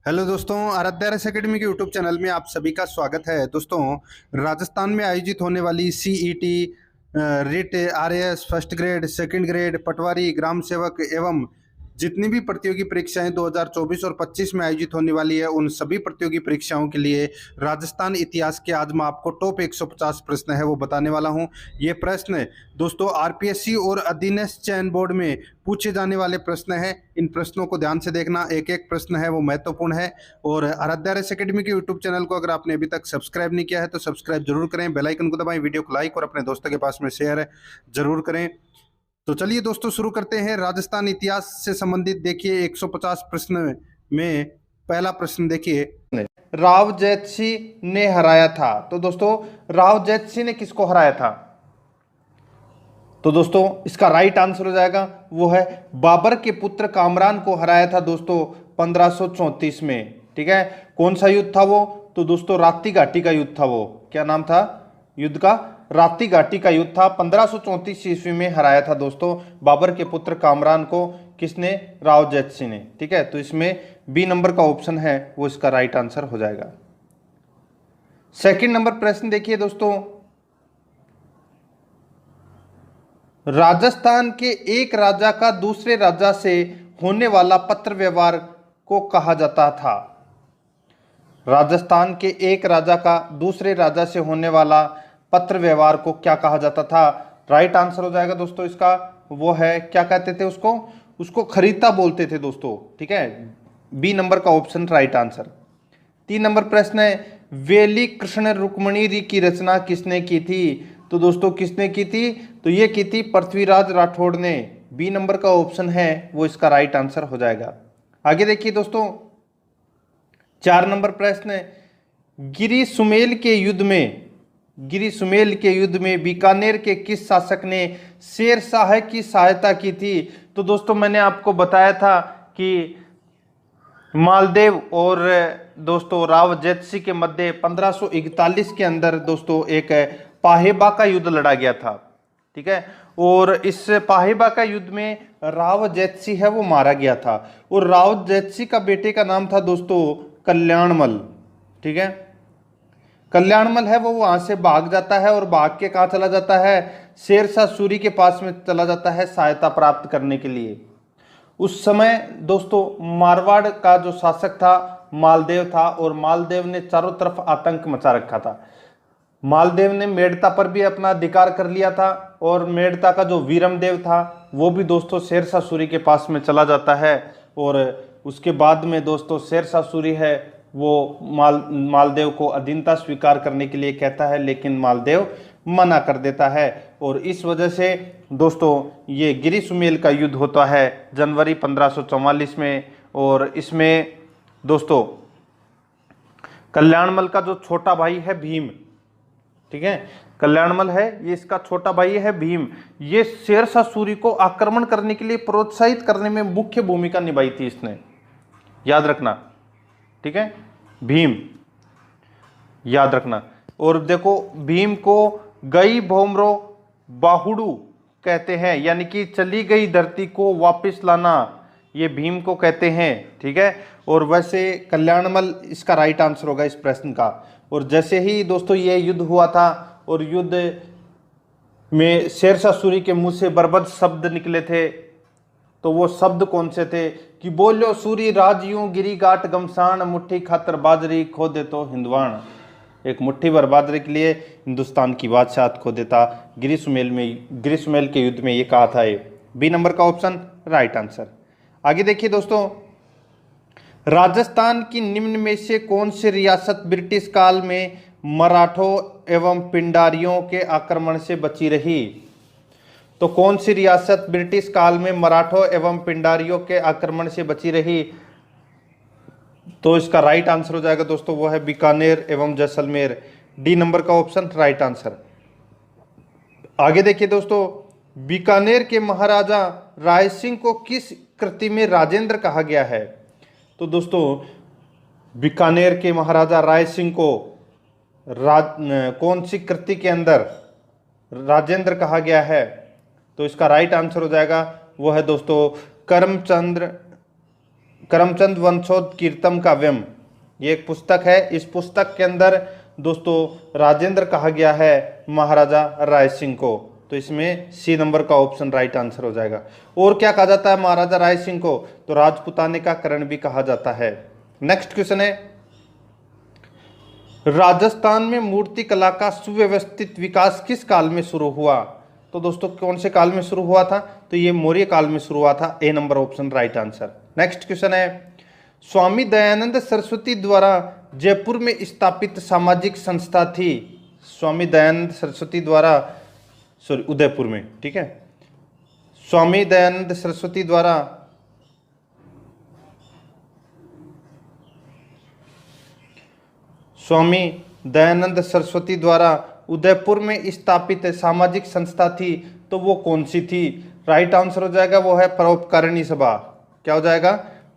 Hello दोस्तों, आराध्या रस academy के यूट्यूब चैनल में आप सभी का स्वागत है। दोस्तों, राजस्थान में आयोजित होने वाली CET, REET, RAS first grade, second grade, पटवारी, ग्राम सेवक एवं जितनी भी प्रतियोगी परीक्षाएं 2024 और 25 में आयोजित होने वाली है, उन सभी प्रतियोगी परीक्षाओं के लिए राजस्थान इतिहास के आज मैं आपको टॉप 150 प्रश्न है वो बताने वाला हूं। ये प्रश्न दोस्तों आरपीएससी और अधीनस्थ चयन बोर्ड में पूछे जाने वाले प्रश्न हैं। इन प्रश्नों को ध्यान से देखना, एक एक प्रश्न है वो महत्वपूर्ण है। और आराध्या रस एकेडमी के यूट्यूब चैनल को अगर आपने अभी तक सब्सक्राइब नहीं किया है तो सब्सक्राइब जरूर करें, बेल आइकन को दबाएं, वीडियो को लाइक और अपने दोस्तों के पास में शेयर जरूर करें। तो चलिए दोस्तों शुरू करते हैं। राजस्थान इतिहास से संबंधित देखिए 150 प्रश्न में पहला प्रश्न देखिए, राव जैतसिंह ने हराया था। तो दोस्तों राव जैतसिंह ने किसको हराया था? तो दोस्तों इसका राइट आंसर हो जाएगा वो है बाबर के पुत्र कामरान को हराया था दोस्तों 1534 में। ठीक है, कौन सा युद्ध था वो? तो दोस्तों राप्ती घाटी का युद्ध था। वो क्या नाम था युद्ध का? राप्ती घाटी का युद्ध था। 1534 ईस्वी में हराया था दोस्तों बाबर के पुत्र कामरान को। किसने? राव जैतसिंह ने। ठीक है, तो इसमें बी नंबर का ऑप्शन है वो इसका राइट आंसर हो जाएगा। सेकंड नंबर प्रश्न देखिए दोस्तों, राजस्थान के एक राजा का दूसरे राजा से होने वाला पत्र व्यवहार को कहा जाता था। राजस्थान के एक राजा का दूसरे राजा से होने वाला पत्र व्यवहार को क्या कहा जाता था? राइट आंसर हो जाएगा दोस्तों इसका वो है, क्या कहते थे उसको खरीता बोलते थे दोस्तों। ठीक है, बी नंबर का ऑप्शन राइट आंसर। 3 नंबर प्रश्न है, वेली कृष्ण रुक्मणी री की रचना किसने की थी? तो दोस्तों किसने की थी? तो ये की थी पृथ्वीराज राठौड़ ने। बी नंबर का ऑप्शन है वो इसका राइट आंसर हो जाएगा। आगे देखिए दोस्तों 4 नंबर प्रश्न है, गिरी सुमेल के युद्ध में बीकानेर के किस शासक ने शेर शाह की सहायता की थी? तो दोस्तों मैंने आपको बताया था कि मालदेव और दोस्तों राव जैतसिंह के मध्य 1541 के अंदर दोस्तों एक पाहेबा का युद्ध लड़ा गया था। ठीक है, और इस पाहेबा का युद्ध में राव जैतसिंह है वो मारा गया था। और राव जैतसिंह का बेटे का नाम था दोस्तों कल्याणमल। ठीक है, कल्याणमल है वो वहां से भाग जाता है और भाग के कहा चला जाता है? शेरशाह सूरी के पास में चला जाता है सहायता प्राप्त करने के लिए। उस समय दोस्तों मारवाड़ का जो शासक था मालदेव था, और मालदेव ने चारों तरफ आतंक मचा रखा था। मालदेव ने मेड़ता पर भी अपना अधिकार कर लिया था, और मेड़ता का जो वीरमदेव था वो भी दोस्तों शेरशाह सूरी के पास में चला जाता है। और उसके बाद में दोस्तों शेरशाह सूरी है वो मालदेव को अधीनता स्वीकार करने के लिए कहता है, लेकिन मालदेव मना कर देता है। और इस वजह से दोस्तों ये गिरी सुमेल का युद्ध होता है जनवरी 1544 में। और इसमें दोस्तों कल्याणमल का जो छोटा भाई है भीम, ठीक है, कल्याणमल है ये इसका छोटा भाई है भीम, ये शेरशाह सूरी को आक्रमण करने के लिए प्रोत्साहित करने में मुख्य भूमिका निभाई थी इसने, याद रखना। ठीक है, भीम याद रखना। और देखो भीम को गई भौमरो बाहुडू कहते हैं, यानी कि चली गई धरती को वापस लाना, ये भीम को कहते हैं। ठीक है, और वैसे कल्याणमल इसका राइट आंसर होगा इस प्रश्न का। और जैसे ही दोस्तों ये युद्ध हुआ था और युद्ध में शेरशाह सूरी के मुंह से बर्बद शब्द निकले थे, तो वो शब्द कौन से थे? कि बोलो सूरी राजियों गिरी गाट गमसान, मुट्ठी खातर बाजरी खो दे तो हिंदवान। एक मुट्ठी भर बाजरे के लिए हिंदुस्तान की बादशाह खो देता गिरी सुमेल के युद्ध में, ये कहा था। ये बी नंबर का ऑप्शन राइट आंसर। आगे देखिए दोस्तों, राजस्थान की निम्न में से कौन सी रियासत ब्रिटिश काल में मराठों एवं पिंडारियों के आक्रमण से बची रही? तो कौन सी रियासत ब्रिटिश काल में मराठों एवं पिंडारियों के आक्रमण से बची रही? तो इसका राइट आंसर हो जाएगा दोस्तों वो है बीकानेर एवं जैसलमेर। डी नंबर का ऑप्शन राइट आंसर। आगे देखिए दोस्तों, बीकानेर के महाराजा राय सिंह को किस कृति में राजेंद्र कहा गया है? तो दोस्तों बीकानेर के महाराजा राय सिंह को कौन सी कृति के अंदर राजेंद्र कहा गया है? तो इसका राइट आंसर हो जाएगा वो है दोस्तों करमचंद करमचंद वंशोध कीर्तम काव्यम, ये एक पुस्तक है। इस पुस्तक के अंदर दोस्तों राजेंद्र कहा गया है महाराजा राय सिंह को, तो इसमें सी नंबर का ऑप्शन राइट आंसर हो जाएगा। और क्या कहा जाता है महाराजा राय सिंह को, तो राजपुताने का करण भी कहा जाता है। नेक्स्ट क्वेश्चन है, राजस्थान में मूर्ति कला का सुव्यवस्थित विकास किस काल में शुरू हुआ? तो दोस्तों कौन से काल में शुरू हुआ था, तो ये मौर्य काल में शुरू हुआ था। A number option right answer. Next question है, स्वामी दयानंद सरस्वती द्वारा जयपुर में स्थापित सामाजिक संस्था थी। स्वामी दयानंद सरस्वती द्वारा, सॉरी उदयपुर में, ठीक है, स्वामी दयानंद सरस्वती द्वारा स्वामी दयानंद सरस्वती द्वारा उदयपुर में स्थापित सामाजिक संस्था थी, तो वो कौन सी थी? राइट आंसर हो जाएगा वो है परोपकारिणी सभा। क्या हो जाएगा?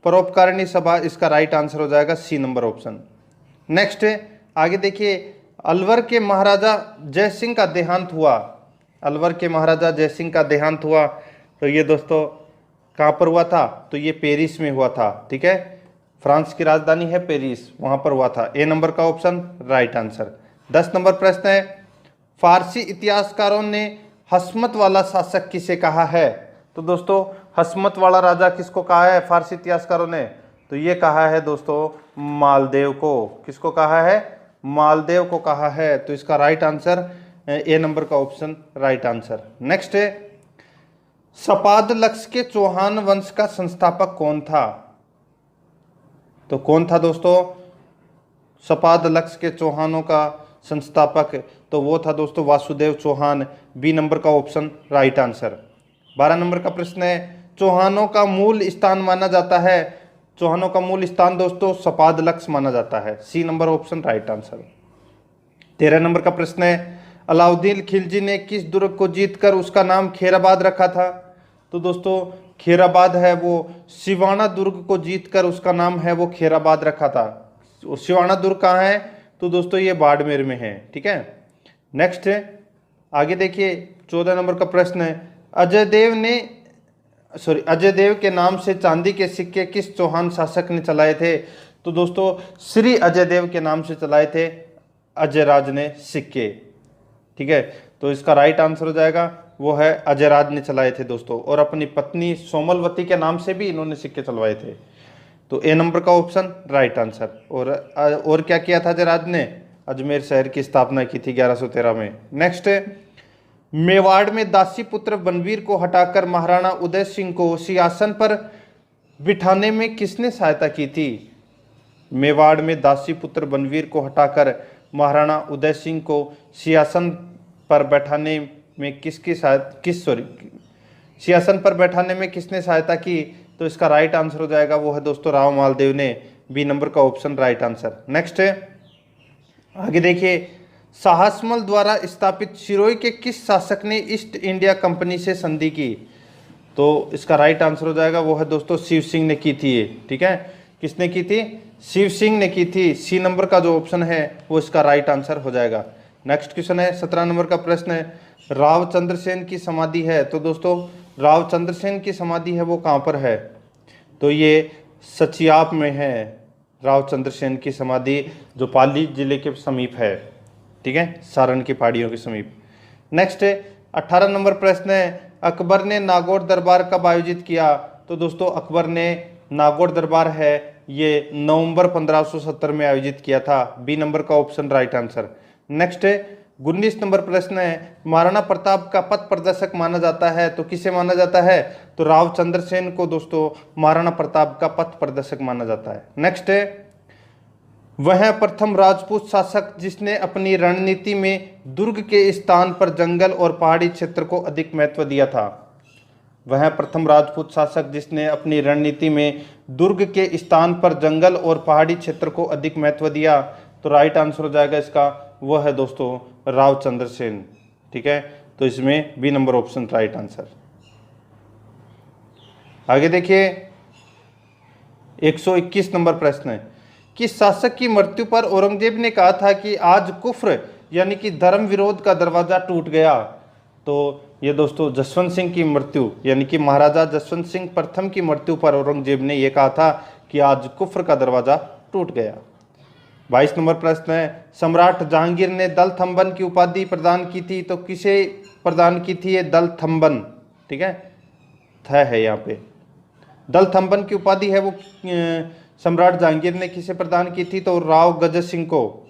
परोपकारिणी सभा, इसका राइट आंसर हो जाएगा सी नंबर ऑप्शन। नेक्स्ट आगे देखिए, अलवर के महाराजा जय सिंह का देहांत हुआ। अलवर के महाराजा जय सिंह का देहांत हुआ, तो ये दोस्तों कहाँ पर हुआ था? तो ये पेरिस में हुआ था, ठीक है, फ्रांस की राजधानी है पेरिस, वहां पर हुआ था। ए नंबर का ऑप्शन राइट आंसर। 10 नंबर प्रश्न है, फारसी इतिहासकारों ने हसमत वाला शासक किसे कहा है? तो दोस्तों हसमत वाला राजा किसको कहा है फारसी इतिहासकारों ने? तो ये कहा है दोस्तों मालदेव को। किसको कहा है? मालदेव को कहा है। तो इसका राइट आंसर ए नंबर का ऑप्शन राइट आंसर। नेक्स्ट है, सपाद के चौहान वंश का संस्थापक कौन था? तो कौन था दोस्तों सपाद के चौहानों का संस्थापक? तो वो था दोस्तों वासुदेव चौहान। बी नंबर का ऑप्शन राइट आंसर। 12 नंबर का प्रश्न है, चौहानों का मूल स्थान माना जाता है। चौहानों का मूल स्थान दोस्तों सपाद माना जाता है। C number option right answer. 13 number का प्रश्न है, अलाउद्दीन खिलजी ने किस दुर्ग को जीतकर उसका नाम खैराबाद रखा था? तो दोस्तों खैराबाद है वो सिवाना दुर्ग को जीतकर उसका नाम है वो खैराबाद रखा था। सिवाना दुर्ग कहाँ है? तो दोस्तों ये बाड़मेर में है, ठीक है। नेक्स्ट है, आगे देखिए 14 नंबर का प्रश्न है, अजय देव के नाम से चांदी के सिक्के किस चौहान शासक ने चलाए थे? तो दोस्तों श्री अजय देव के नाम से चलाए थे अजयराज ने सिक्के, ठीक है। तो इसका राइट आंसर हो जाएगा वो है अजयराज ने चलाए थे दोस्तों, और अपनी पत्नी सोमलवती के नाम से भी इन्होंने सिक्के चलवाए थे। तो ए नंबर का ऑप्शन राइट आंसर। और क्या किया था अजयराज ने? अजमेर शहर की स्थापना की थी 1113 में। नेक्स्ट, मेवाड़ में दासी पुत्र बनवीर को हटाकर महाराणा उदय सिंह को सिंहासन पर बिठाने में किसने सहायता की थी? मेवाड़ में दासी पुत्र बनवीर को हटाकर महाराणा उदय सिंह को सिंहासन पर बैठाने में सिंहासन पर बैठाने में किसने सहायता की? तो इसका राइट आंसर हो जाएगा वो है दोस्तों राव मालदेव ने। बी नंबर का ऑप्शन राइट आंसर। नेक्स्ट है, आगे देखिए, साहसमल द्वारा स्थापित सिरोही के किस शासक ने ईस्ट इंडिया कंपनी से संधि की? तो इसका राइट आंसर हो जाएगा वो है दोस्तों शिव सिंह ने की थी ये, ठीक है। किसने की थी? शिव सिंह ने की थी। सी नंबर का जो ऑप्शन है वो इसका राइट आंसर हो जाएगा। नेक्स्ट क्वेश्चन है 17 नंबर का प्रश्न है, राव चंद्रसेन की समाधि है। तो दोस्तों राव चंद्रसेन की समाधि है वो कहाँ पर है? तो ये सचियाप में है। राव चंद्रसेन की समाधि जो पाली जिले के समीप है, ठीक है, सारण की पहाड़ियों के समीप। नेक्स्ट है 18 नंबर प्रश्न है, अकबर ने नागौर दरबार कब आयोजित किया? तो दोस्तों अकबर ने नागौर दरबार है ये नवंबर 1570 में आयोजित किया था। बी नंबर का ऑप्शन राइट आंसर। नेक्स्ट है 19 नंबर प्रश्न है, महाराणा प्रताप का पथ प्रदर्शक माना जाता है। तो किसे माना जाता है? तो राव चंद्रसेन को दोस्तों महाराणा प्रताप का पथ प्रदर्शक माना जाता है। नेक्स्ट है, वह प्रथम राजपूत शासक जिसने अपनी रणनीति में दुर्ग के स्थान पर जंगल और पहाड़ी क्षेत्र को अधिक महत्व दिया था। वह प्रथम राजपूत शासक जिसने अपनी रणनीति में दुर्ग के स्थान पर जंगल और पहाड़ी क्षेत्र को अधिक महत्व दिया। तो राइट आंसर हो जाएगा इसका वो है दोस्तों राव चंद्रसेन, ठीक है। तो इसमें B number option right answer. आगे देखिए 121 नंबर प्रश्न है, किस शासक की मृत्यु पर औरंगजेब ने कहा था कि आज कुफ्र यानी कि धर्म विरोध का दरवाजा टूट गया? तो ये दोस्तों जसवंत सिंह की मृत्यु यानी कि महाराजा जसवंत सिंह प्रथम की मृत्यु पर औरंगजेब ने यह कहा था कि आज कुफ्र का दरवाज़ा टूट गया। 22 नंबर प्रश्न है, सम्राट जहांगीर ने दलथम्बन की उपाधि प्रदान की थी, तो किसे प्रदान की थी ये दलथम्बन, ठीक है, है यहाँ पे दलथम्बन की उपाधि है वो सम्राट जहांगीर ने किसे प्रदान की थी, तो राव गजत सिंह को,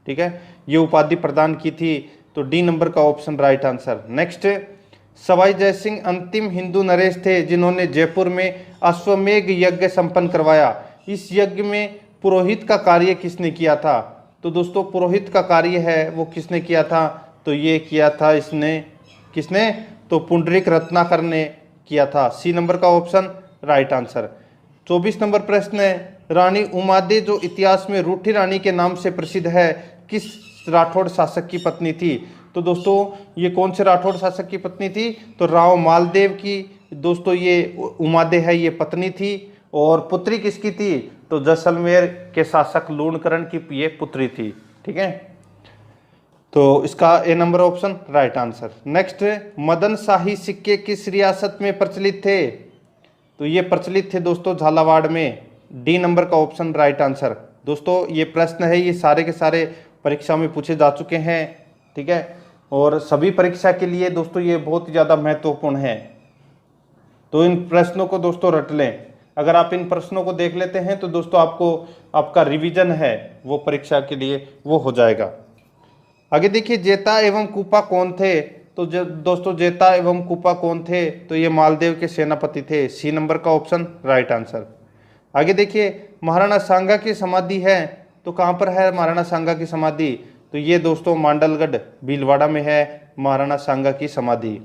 ठीक है, ये उपाधि प्रदान की थी। तो डी नंबर का option right answer. Next, Sawai Jai Singh अंतिम हिंदू नरेश थे जिन्होंने जयपुर में अश्वमेघ यज्ञ संपन्न करवाया। इस यज्ञ में पुरोहित का कार्य किसने किया था? तो दोस्तों पुरोहित का कार्य है वो किसने किया था, तो ये किया था इसने, किसने, तो पुंडरीक रत्नाकर ने किया था। सी नंबर का ऑप्शन राइट आंसर। 24 नंबर प्रश्न है, रानी उमादे जो इतिहास में रूठी रानी के नाम से प्रसिद्ध है, किस राठौड़ शासक की पत्नी थी? तो दोस्तों ये कौन से राठौड़ शासक की पत्नी थी, तो राव मालदेव की दोस्तों ये उमादे है ये पत्नी थी। और पुत्री किसकी थी, तो जैसलमेर के शासक लूणकरण की ये पुत्री थी, ठीक है। तो इसका A number option right answer. Next, Madan Shahi सिक्के किस रियासत में प्रचलित थे? तो ये प्रचलित थे दोस्तों झालावाड़ में। डी नंबर का ऑप्शन राइट आंसर। दोस्तों ये प्रश्न है ये सारे के सारे परीक्षा में पूछे जा चुके हैं, ठीक है, और सभी परीक्षा के लिए दोस्तों ये बहुत ही ज़्यादा महत्वपूर्ण है। तो इन प्रश्नों को दोस्तों रट लें। अगर आप इन प्रश्नों को देख लेते हैं तो दोस्तों आपको आपका रिवीजन है वो परीक्षा के लिए वो हो जाएगा। आगे देखिए, जेता एवं कूपा कौन थे? तो दोस्तों जेता एवं कूपा कौन थे, तो ये मालदेव के सेनापति थे। सी नंबर का ऑप्शन राइट आंसर। आगे देखिए, महाराणा सांगा की समाधि है, तो कहाँ पर है महाराणा सांगा की समाधि? तो ये दोस्तों मांडलगढ़ भीलवाड़ा में है महाराणा सांगा की समाधि।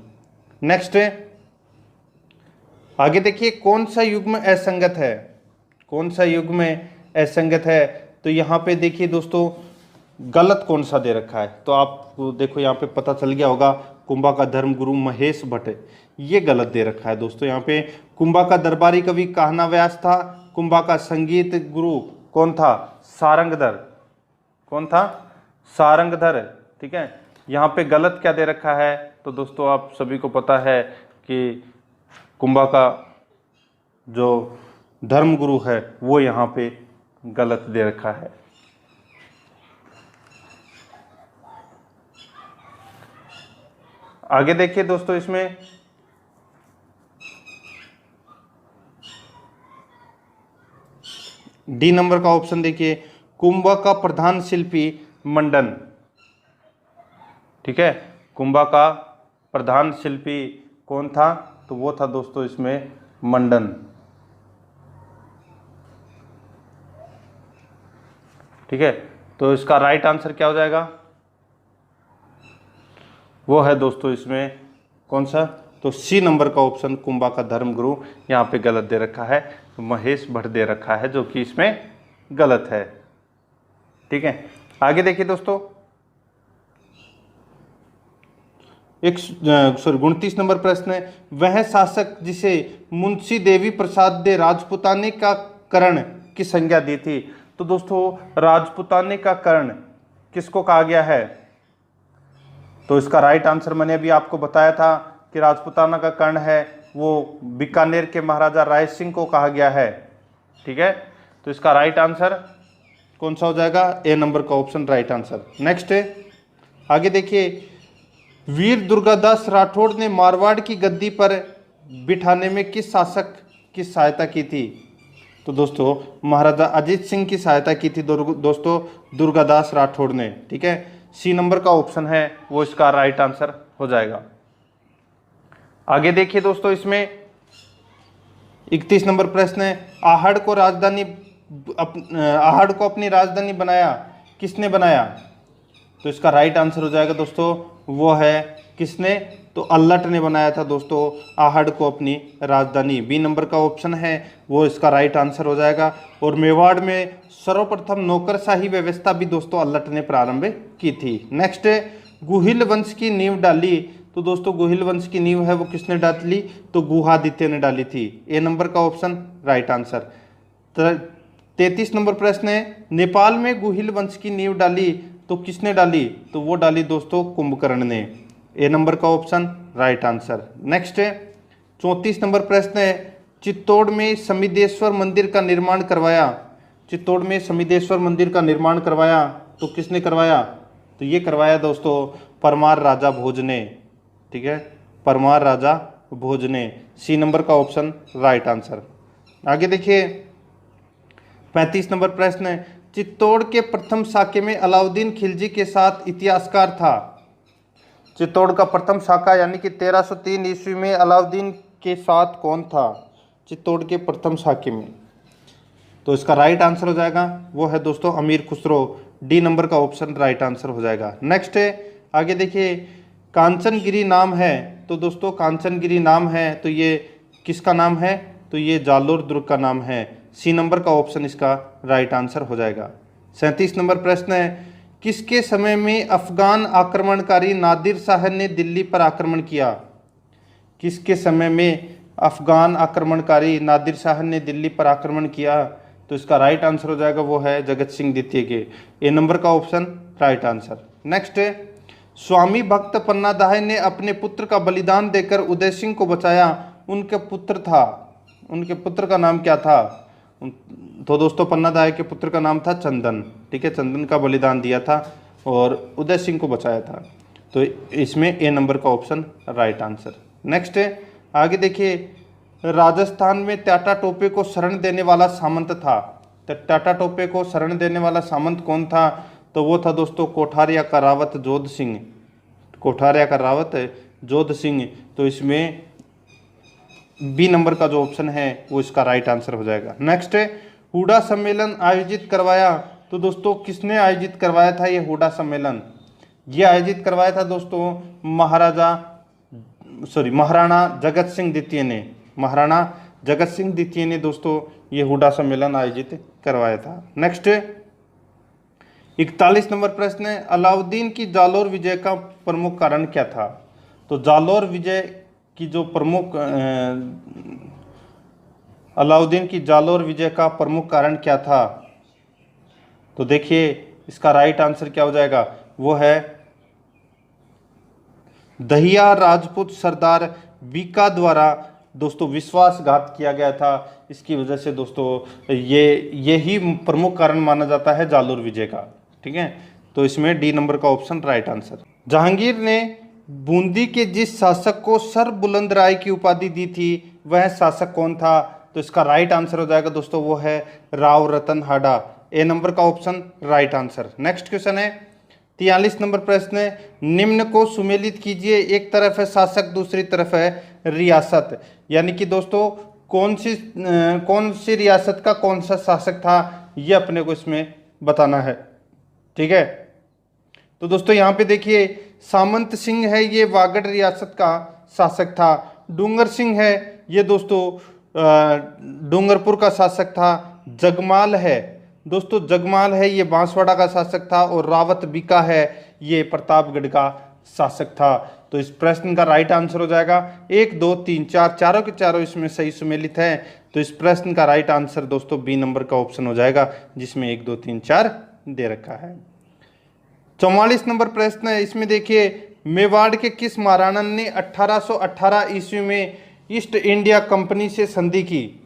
नेक्स्ट, आगे देखिए, कौन सा युग्म असंगत है? कौन सा युग्म असंगत है? तो यहाँ पे देखिए दोस्तों गलत कौन सा दे रखा है, तो आपको देखो यहाँ पे पता चल गया होगा, कुंभा का धर्मगुरु महेश भट्ट, ये गलत दे रखा है दोस्तों। यहाँ पे कुंभा का दरबारी कवि कान्हा व्यास था, कुंभा का संगीत गुरु कौन था? सारंगधर। कौन था? सारंगधर, ठीक है। यहाँ पे गलत क्या दे रखा है, तो दोस्तों आप सभी को पता है कि कुंभा का जो धर्मगुरु है वो यहाँ पे गलत दे रखा है। आगे देखिए दोस्तों, इसमें डी नंबर का ऑप्शन देखिए, कुंभा का प्रधान शिल्पी मंडन, ठीक है, कुंभा का प्रधान शिल्पी कौन था? तो वो था दोस्तों इसमें मंडन, ठीक है। तो इसका राइट आंसर क्या हो जाएगा? वो है दोस्तों इसमें कौन सा? तो सी नंबर का ऑप्शन कुंभा का धर्मगुरु यहाँ पे गलत दे रखा है, तो महेश भट्ट दे रखा है जो कि इसमें गलत है, ठीक है। आगे देखिए दोस्तों, 29 नंबर प्रश्न है, वह शासक जिसे मुंशी देवी प्रसाद दे राजपुताने का करण की संज्ञा दी थी? तो दोस्तों राजपुताने का करण किसको कहा गया है? तो इसका राइट आंसर मैंने अभी आपको बताया था कि राजपुताना का कर्ण है वो बीकानेर के महाराजा राय सिंह को कहा गया है, ठीक है। तो इसका राइट आंसर कौन सा हो जाएगा? ए नंबर का ऑप्शन राइट आंसर। नेक्स्ट आगे देखिए, वीर दुर्गादास राठौड़ ने मारवाड़ की गद्दी पर बिठाने में किस शासक की सहायता की थी? तो दोस्तों महाराजा अजीत सिंह की सहायता की थी दोस्तों दुर्गादास राठौड़ ने, ठीक है। सी नंबर का ऑप्शन है वो इसका राइट आंसर हो जाएगा। आगे देखिए दोस्तों, इसमें 31 नंबर प्रश्न है, आहड़ को अपनी राजधानी बनाया किसने बनाया? तो इसका राइट आंसर हो जाएगा दोस्तों वो है किसने? तो अल्लट ने बनाया था दोस्तों आहड़ को अपनी राजधानी। बी नंबर का ऑप्शन है वो इसका राइट आंसर हो जाएगा। और मेवाड़ में सर्वप्रथम नौकरशाही व्यवस्था भी दोस्तों अल्लट ने प्रारंभ की थी। नेक्स्ट, गुहिल वंश की नींव डाली, तो दोस्तों गुहिल वंश की नींव है वो किसने डाली? तो गुहादित्य ने डाली थी। ए नंबर का ऑप्शन राइट आंसर। 33 नंबर प्रश्न है, नेपाल में गुहिल वंश की नींव डाली तो किसने डाली? तो वो डाली दोस्तों कुंभकर्ण ने। ए नंबर का option right answer. Next 34 number प्रश्न है, चित्तौड़ में समिदेश्वर मंदिर का निर्माण करवाया? चित्तौड़ में समिदेश्वर मंदिर का निर्माण करवाया तो किसने करवाया? तो ये करवाया दोस्तों परमार राजा भोज ने। ठीक है, परमार राजा भोज ने। सी नंबर का ऑप्शन राइट आंसर। आगे देखिए 35 नंबर प्रश्न है, चित्तौड़ के प्रथम शाखे में अलाउद्दीन खिलजी के साथ इतिहासकार था। चित्तौड़ का प्रथम शाखा यानी कि 1303 ईस्वी में अलाउद्दीन के साथ कौन था? चित्तौड़ के प्रथम शाखे में, तो इसका राइट आंसर हो जाएगा वो है दोस्तों अमीर खुसरो। डी नंबर का ऑप्शन राइट आंसर हो जाएगा। नेक्स्ट है, आगे देखिए कांचनगिरी नाम है, तो दोस्तों कांचनगिरी नाम है तो ये किसका नाम है? तो ये जालोर दुर्ग का नाम है। सी नंबर का ऑप्शन इसका राइट आंसर हो जाएगा। 37 नंबर प्रश्न है, किसके समय में अफगान आक्रमणकारी नादिर शाह ने दिल्ली पर आक्रमण किया? किसके समय में अफगान आक्रमणकारी नादिर शाह ने दिल्ली पर आक्रमण किया? तो इसका राइट आंसर हो जाएगा वो है जगत सिंह द्वितीय के। ए नंबर का ऑप्शन राइट आंसर। नेक्स्ट है, स्वामी भक्त पन्नादाय ने अपने पुत्र का बलिदान देकर उदय सिंह को बचाया, उनके पुत्र का नाम क्या था? तो दोस्तों पन्नादाय के पुत्र का नाम था चंदन। ठीक है, चंदन का बलिदान दिया था और उदय सिंह को बचाया था, तो इसमें ए नंबर का ऑप्शन राइट आंसर। नेक्स्ट है, आगे देखिए राजस्थान में टाटा टोपे को शरण देने वाला सामंत था। तो टाटा टोपे को शरण देने वाला सामंत कौन था? तो वो था दोस्तों कोठारिया का रावत जोध सिंह। कोठारिया का रावत जोध सिंह, तो इसमें बी नंबर का जो ऑप्शन है वो इसका राइट आंसर हो जाएगा। नेक्स्ट है, हुडा सम्मेलन आयोजित करवाया, तो दोस्तों किसने आयोजित करवाया था ये हुडा सम्मेलन? ये आयोजित करवाया था दोस्तों महाराणा जगत सिंह द्वितीय ने। महाराणा जगत सिंह द्वितीय ने दोस्तों ये हुडा सम्मेलन आयोजित करवाया था। नेक्स्ट 41 नंबर प्रश्न है, अलाउद्दीन की जालोर विजय का प्रमुख कारण क्या था? तो जालोर विजय की जो प्रमुख अलाउद्दीन की जालोर विजय का प्रमुख कारण क्या था? तो देखिए इसका राइट आंसर क्या हो जाएगा, वो है दहिया राजपूत सरदार बीका द्वारा दोस्तों विश्वासघात किया गया था। इसकी वजह से दोस्तों यही प्रमुख कारण माना जाता है जालोर विजय का। ठीक है, तो इसमें डी नंबर का ऑप्शन राइट आंसर। जहांगीर ने बूंदी के जिस शासक को सर बुलंद राय की उपाधि दी थी वह शासक कौन था? तो इसका राइट आंसर हो जाएगा दोस्तों वो है राव रतन हाडा। ए नंबर का option right answer. Next question है 43 नंबर प्रश्न है, निम्न को सुमेलित कीजिए। एक तरफ है शासक, दूसरी तरफ है रियासत, यानी कि दोस्तों कौन सी रियासत का कौन सा शासक था ये अपने को इसमें बताना है। ठीक है, तो दोस्तों यहाँ पे देखिए सामंत सिंह है ये वागड़ रियासत का शासक था। डूंगर सिंह है ये दोस्तों डूंगरपुर का शासक था। जगमाल है दोस्तों, जगमाल है ये बांसवाड़ा का शासक था। और रावत बीका है ये प्रतापगढ़ का शासक था। तो इस प्रश्न का राइट आंसर हो जाएगा 1 2 3 4, चारों के चारों इसमें सही सुमेलित है। तो इस प्रश्न का राइट आंसर दोस्तों बी नंबर का ऑप्शन हो जाएगा, जिसमें 1 2 3 4 दे रखा है। 44 नंबर प्रश्न है, इसमें देखिए मेवाड़ के किस महाराणा ने 1818 ईस्वी में ईस्ट इंडिया कंपनी से संधि की?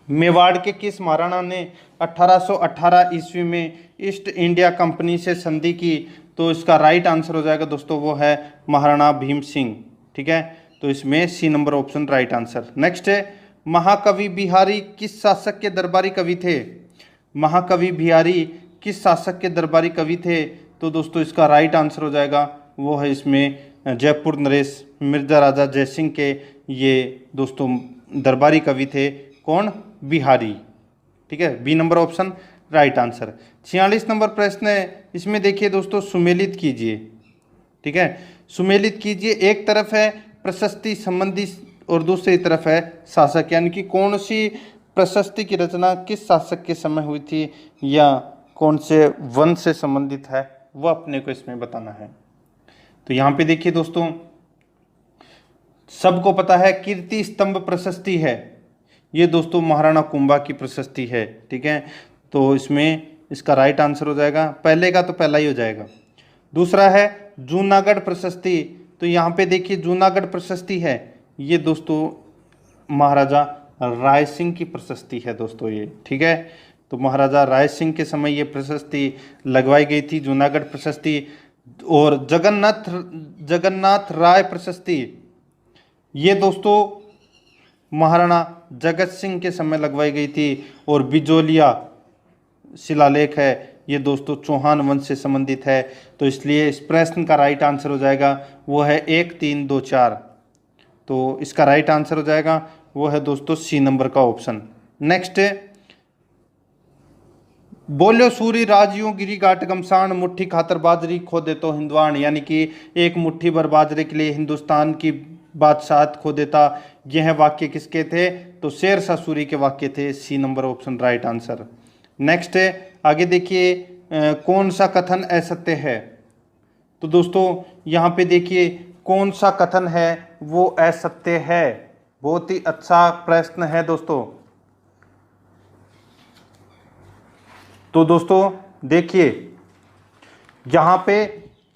मेवाड़ के किस महाराणा ने 1818 ईस्वी में ईस्ट इंडिया कंपनी से संधि की? तो इसका राइट आंसर हो जाएगा दोस्तों वो है महाराणा भीम सिंह। ठीक है, तो इसमें C number option right answer. Next है, महाकवि बिहारी किस शासक के दरबारी कवि थे? महाकवि बिहारी किस शासक के दरबारी कवि थे? तो दोस्तों इसका राइट आंसर हो जाएगा वो है इसमें जयपुर नरेश मिर्जा राजा जयसिंह के ये दोस्तों दरबारी कवि थे। कौन? बिहारी। ठीक है, B number option right answer. 46 number प्रश्न है, इसमें देखिए दोस्तों सुमेलित कीजिए। ठीक है, सुमेलित कीजिए। एक तरफ है प्रशस्ति संबंधी और दूसरी तरफ है शासक, यानी कि कौन सी प्रशस्ति की रचना किस शासक के समय हुई थी या कौन से वंश से संबंधित है वह अपने को इसमें बताना है। तो यहाँ पे देखिए दोस्तों सबको पता है कीर्ति स्तंभ प्रशस्ति है, ये दोस्तों महाराणा कुंभा की प्रशस्ति है। ठीक है, तो इसमें इसका राइट आंसर हो जाएगा, पहले का तो पहला ही हो जाएगा। दूसरा है जूनागढ़ प्रशस्ति, तो यहाँ पे देखिए जूनागढ़ प्रशस्ति है ये दोस्तों महाराजा राय सिंह की प्रशस्ति है दोस्तों ये, ठीक है। तो महाराजा राय सिंह के समय ये प्रशस्ति लगवाई गई थी, जूनागढ़ प्रशस्ति। और जगन्नाथ राय प्रशस्ति ये दोस्तों महाराणा जगत सिंह के समय लगवाई गई थी। और बिजोलिया शिलालेख है ये दोस्तों चौहान वंश से संबंधित है। तो इसलिए इस प्रश्न का राइट आंसर हो जाएगा वो है 1 3 2 4। तो इसका राइट आंसर हो जाएगा वो है दोस्तों सी नंबर का ऑप्शन। नेक्स्ट है, बोलो सूरी राजियों गिरी घाट गमसान मुट्ठी खातर बाजरी खो दे तो हिंदुआन, यानी कि एक मुट्ठी भर बाजरे के लिए हिंदुस्तान की बादशाहत खो देता। यह वाक्य किसके थे? तो शेर शाह सूरी के वाक्य थे। C number option right answer. Next है, आगे देखिए कौन सा कथन असत्य है? तो दोस्तों यहाँ पे देखिए कौन सा कथन है वो असत्य है। बहुत ही अच्छा प्रश्न है दोस्तों। तो दोस्तों देखिए यहाँ पे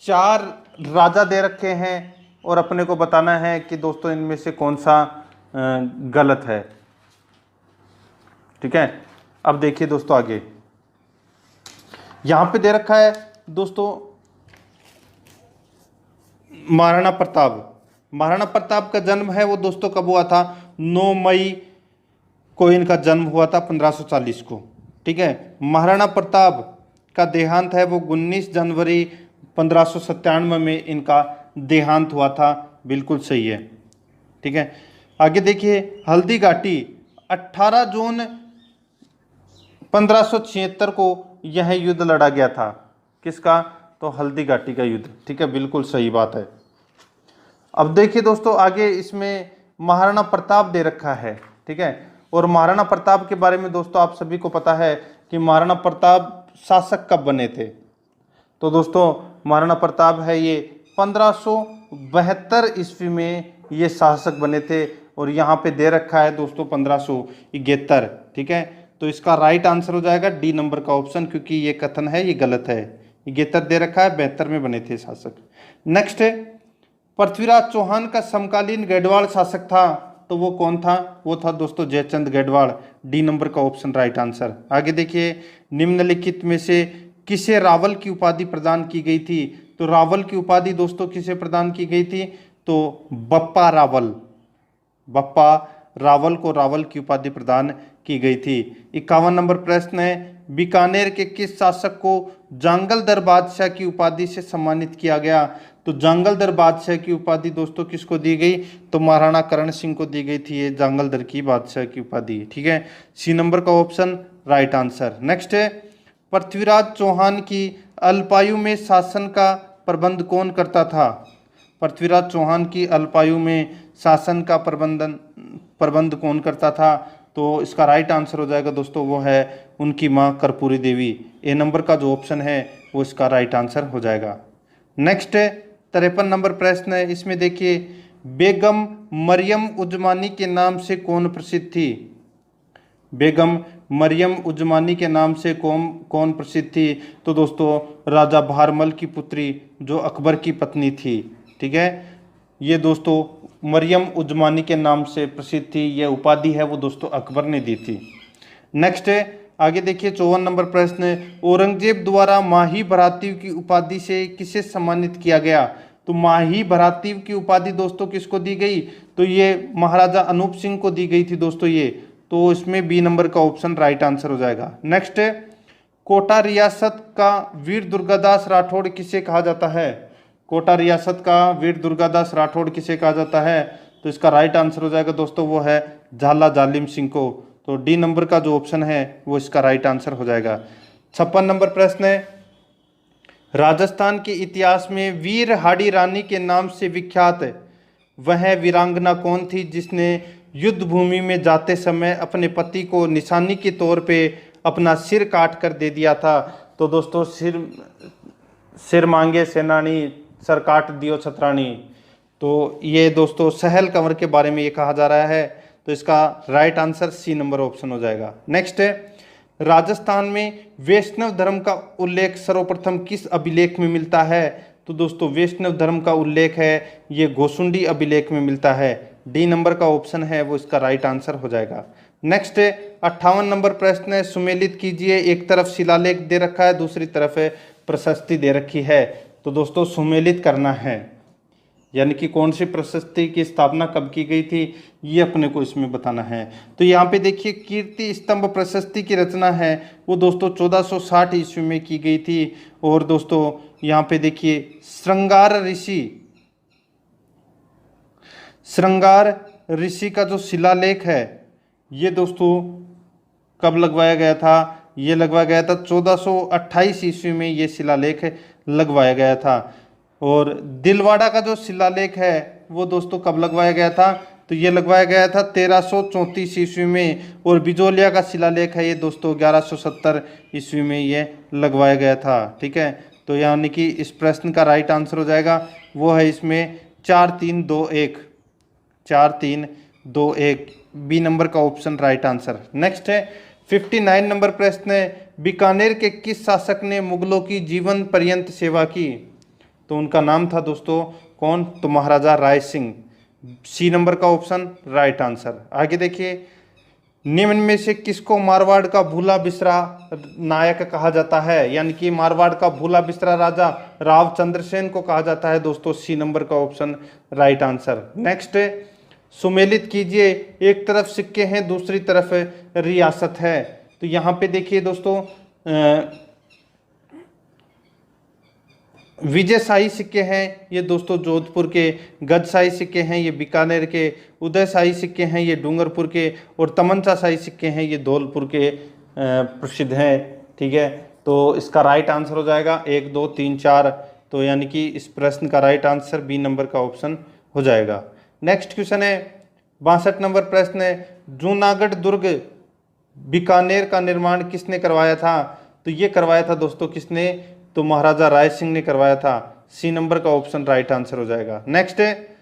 4 राजा दे रखे हैं और अपने को बताना है कि दोस्तों इनमें से कौन सा गलत है, ठीक है। अब देखिए दोस्तों आगे यहाँ पे दे रखा है दोस्तों महाराणा प्रताप। महाराणा प्रताप का जन्म है वो दोस्तों कब हुआ था? 9 मई को इनका जन्म हुआ था 1540 को, ठीक है। महाराणा प्रताप का देहांत है वो 19 जनवरी 1597 में इनका देहांत हुआ था। बिल्कुल सही है, ठीक है। आगे देखिए हल्दी घाटी 18 जून 1576 को यह युद्ध लड़ा गया था। किसका? तो हल्दी घाटी का युद्ध, ठीक है। बिल्कुल सही बात है। अब देखिए दोस्तों आगे इसमें महाराणा प्रताप दे रखा है, ठीक है। और महाराणा प्रताप के बारे में दोस्तों आप सभी को पता है कि महाराणा प्रताप शासक कब बने थे? तो दोस्तों महाराणा प्रताप है ये 1572 ईस्वी में ये शासक बने थे। और यहाँ पे दे रखा है दोस्तों 1571, ठीक है। तो इसका राइट आंसर हो जाएगा डी नंबर का ऑप्शन, क्योंकि ये कथन है ये गलत है। 71 दे रखा है, 72 में बने थे शासक। नेक्स्ट है, पृथ्वीराज चौहान का समकालीन गढ़वाल शासक था, तो वो कौन था? वो था दोस्तों जयचंद गढ़वाल। डी नंबर का ऑप्शन राइट आंसर। आगे देखिए निम्नलिखित में से किसे रावल की उपाधि प्रदान की गई थी? तो रावल की उपाधि दोस्तों किसे प्रदान की गई थी? तो बप्पा रावल, बप्पा रावल को रावल की उपाधि प्रदान की गई थी। 51 नंबर प्रश्न है, बीकानेर के किस शासक को जांगलदर बादशाह की उपाधि से सम्मानित किया गया? तो जांगलदर बादशाह की उपाधि दोस्तों किसको दी गई? तो महाराणा करण सिंह को दी गई थी ये जांगलदर की बादशाह की उपाधि, ठीक है। सी नंबर का ऑप्शन राइट आंसर। नेक्स्ट है, पृथ्वीराज चौहान की अल्पायु में शासन का प्रबंध कौन करता था? पृथ्वीराज चौहान की अल्पायु में शासन का प्रबंध कौन करता था? तो इसका राइट आंसर हो जाएगा दोस्तों वो है उनकी मां कर्पूरी देवी। ए नंबर का जो ऑप्शन है वो इसका राइट आंसर हो जाएगा। नेक्स्ट है 53 नंबर प्रश्न है, इसमें देखिए बेगम मरियम उजमानी के नाम से कौन प्रसिद्ध थी? बेगम मरियम उजमानी के नाम से कौन प्रसिद्ध थी? तो दोस्तों राजा भारमल की पुत्री जो अकबर की पत्नी थी, ठीक है। ये दोस्तों मरियम उजमानी के नाम से प्रसिद्ध थी। यह उपाधि है वो दोस्तों अकबर ने दी थी। नेक्स्ट है आगे देखिए 54 नंबर प्रश्न है, औरंगजेब द्वारा माही भरातीव की उपाधि से किसे सम्मानित किया गया? तो माही भरातीव की उपाधि दोस्तों किसको दी गई? तो ये महाराजा अनूप सिंह को दी गई थी दोस्तों ये। तो इसमें बी नंबर का ऑप्शन राइट आंसर हो जाएगा। नेक्स्ट है, कोटा रियासत का वीर दुर्गादास राठौड़ किसे कहा जाता है? कोटा रियासत का वीर दुर्गादास राठौड़ किसे कहा जाता है? तो इसका राइट आंसर हो जाएगा दोस्तों वो है झाला जालिम सिंह को। तो डी नंबर का जो ऑप्शन है वो इसका राइट आंसर हो जाएगा। 56 नंबर प्रश्न है, राजस्थान के इतिहास में वीर हाड़ी रानी के नाम से विख्यात वह वीरांगना कौन थी जिसने युद्ध भूमि में जाते समय अपने पति को निशानी के तौर पे अपना सिर काट कर दे दिया था? तो दोस्तों सिर मांगे सेनानी सर काट दियो छतरानी। तो ये दोस्तों सहल कंवर के बारे में ये कहा जा रहा है। तो इसका right answer C number option हो जाएगा। नेक्स्ट है, राजस्थान में वैष्णव धर्म का उल्लेख सर्वप्रथम किस अभिलेख में मिलता है? तो दोस्तों वैष्णव धर्म का उल्लेख है ये गोसुंडी अभिलेख में मिलता है। डी नंबर का ऑप्शन है वो इसका राइट आंसर हो जाएगा। नेक्स्ट 58 नंबर प्रश्न है, सुमेलित कीजिए। एक तरफ शिलालेख दे रखा है, दूसरी तरफ प्रशस्ति दे रखी है। तो दोस्तों सुमेलित करना है, यानी कि कौन सी प्रशस्ति की स्थापना कब की गई थी ये अपने को इसमें बताना है। तो यहाँ पे देखिए कीर्ति स्तंभ प्रशस्ति की रचना है वो दोस्तों 1460 ईस्वी में की गई थी। और दोस्तों यहाँ पे देखिए श्रृंगार ऋषि का जो शिलालेख है ये दोस्तों कब लगवाया गया था, ये लगवाया गया था 1428 ईस्वी में ये शिलालेख लगवाया गया था। और दिलवाड़ा का जो शिलालेख है वो दोस्तों कब लगवाया गया था, तो ये लगवाया गया था 1334 ईस्वी में। और बिजोलिया का शिलालेख है ये दोस्तों 1170 ईस्वी में ये लगवाया गया था। ठीक है, तो यानी कि इस प्रश्न का राइट आंसर हो जाएगा वो है इसमें 4321 बी नंबर का ऑप्शन राइट आंसर। नेक्स्ट है 59 नंबर प्रश्न है, बीकानेर के किस शासक ने मुगलों की जीवन पर्यंत सेवा की। तो उनका नाम था दोस्तों कौन, तो महाराजा राय सिंह। सी नंबर का ऑप्शन राइट आंसर। आगे देखिए निम्न में से किसको मारवाड़ का भूला बिसरा नायक कहा जाता है, यानी कि मारवाड़ का भूला बिसरा राजा राव चंद्रसेन को कहा जाता है दोस्तों। सी नंबर का ऑप्शन राइट आंसर। नेक्स्ट सुमेलित कीजिए। एक तरफ सिक्के हैं, दूसरी तरफ रियासत है। तो यहाँ पे देखिए दोस्तों विजयशाही सिक्के हैं ये दोस्तों जोधपुर के, गजशाही सिक्के हैं ये बीकानेर के, उदयशाही सिक्के हैं ये डूंगरपुर के, और तमंचाशाही सिक्के हैं ये धौलपुर के प्रसिद्ध हैं। ठीक है, तो इसका राइट आंसर हो जाएगा 1 2 3 4। तो यानी कि इस प्रश्न का राइट आंसर बी नंबर का ऑप्शन हो जाएगा। नेक्स्ट क्वेश्चन है 62 नंबर प्रश्न है, जूनागढ़ दुर्ग बीकानेर का निर्माण किसने करवाया था। तो ये करवाया था दोस्तों किसने, तो महाराजा राय सिंह ने करवाया था। सी नंबर का ऑप्शन राइट आंसर हो जाएगा। नेक्स्ट है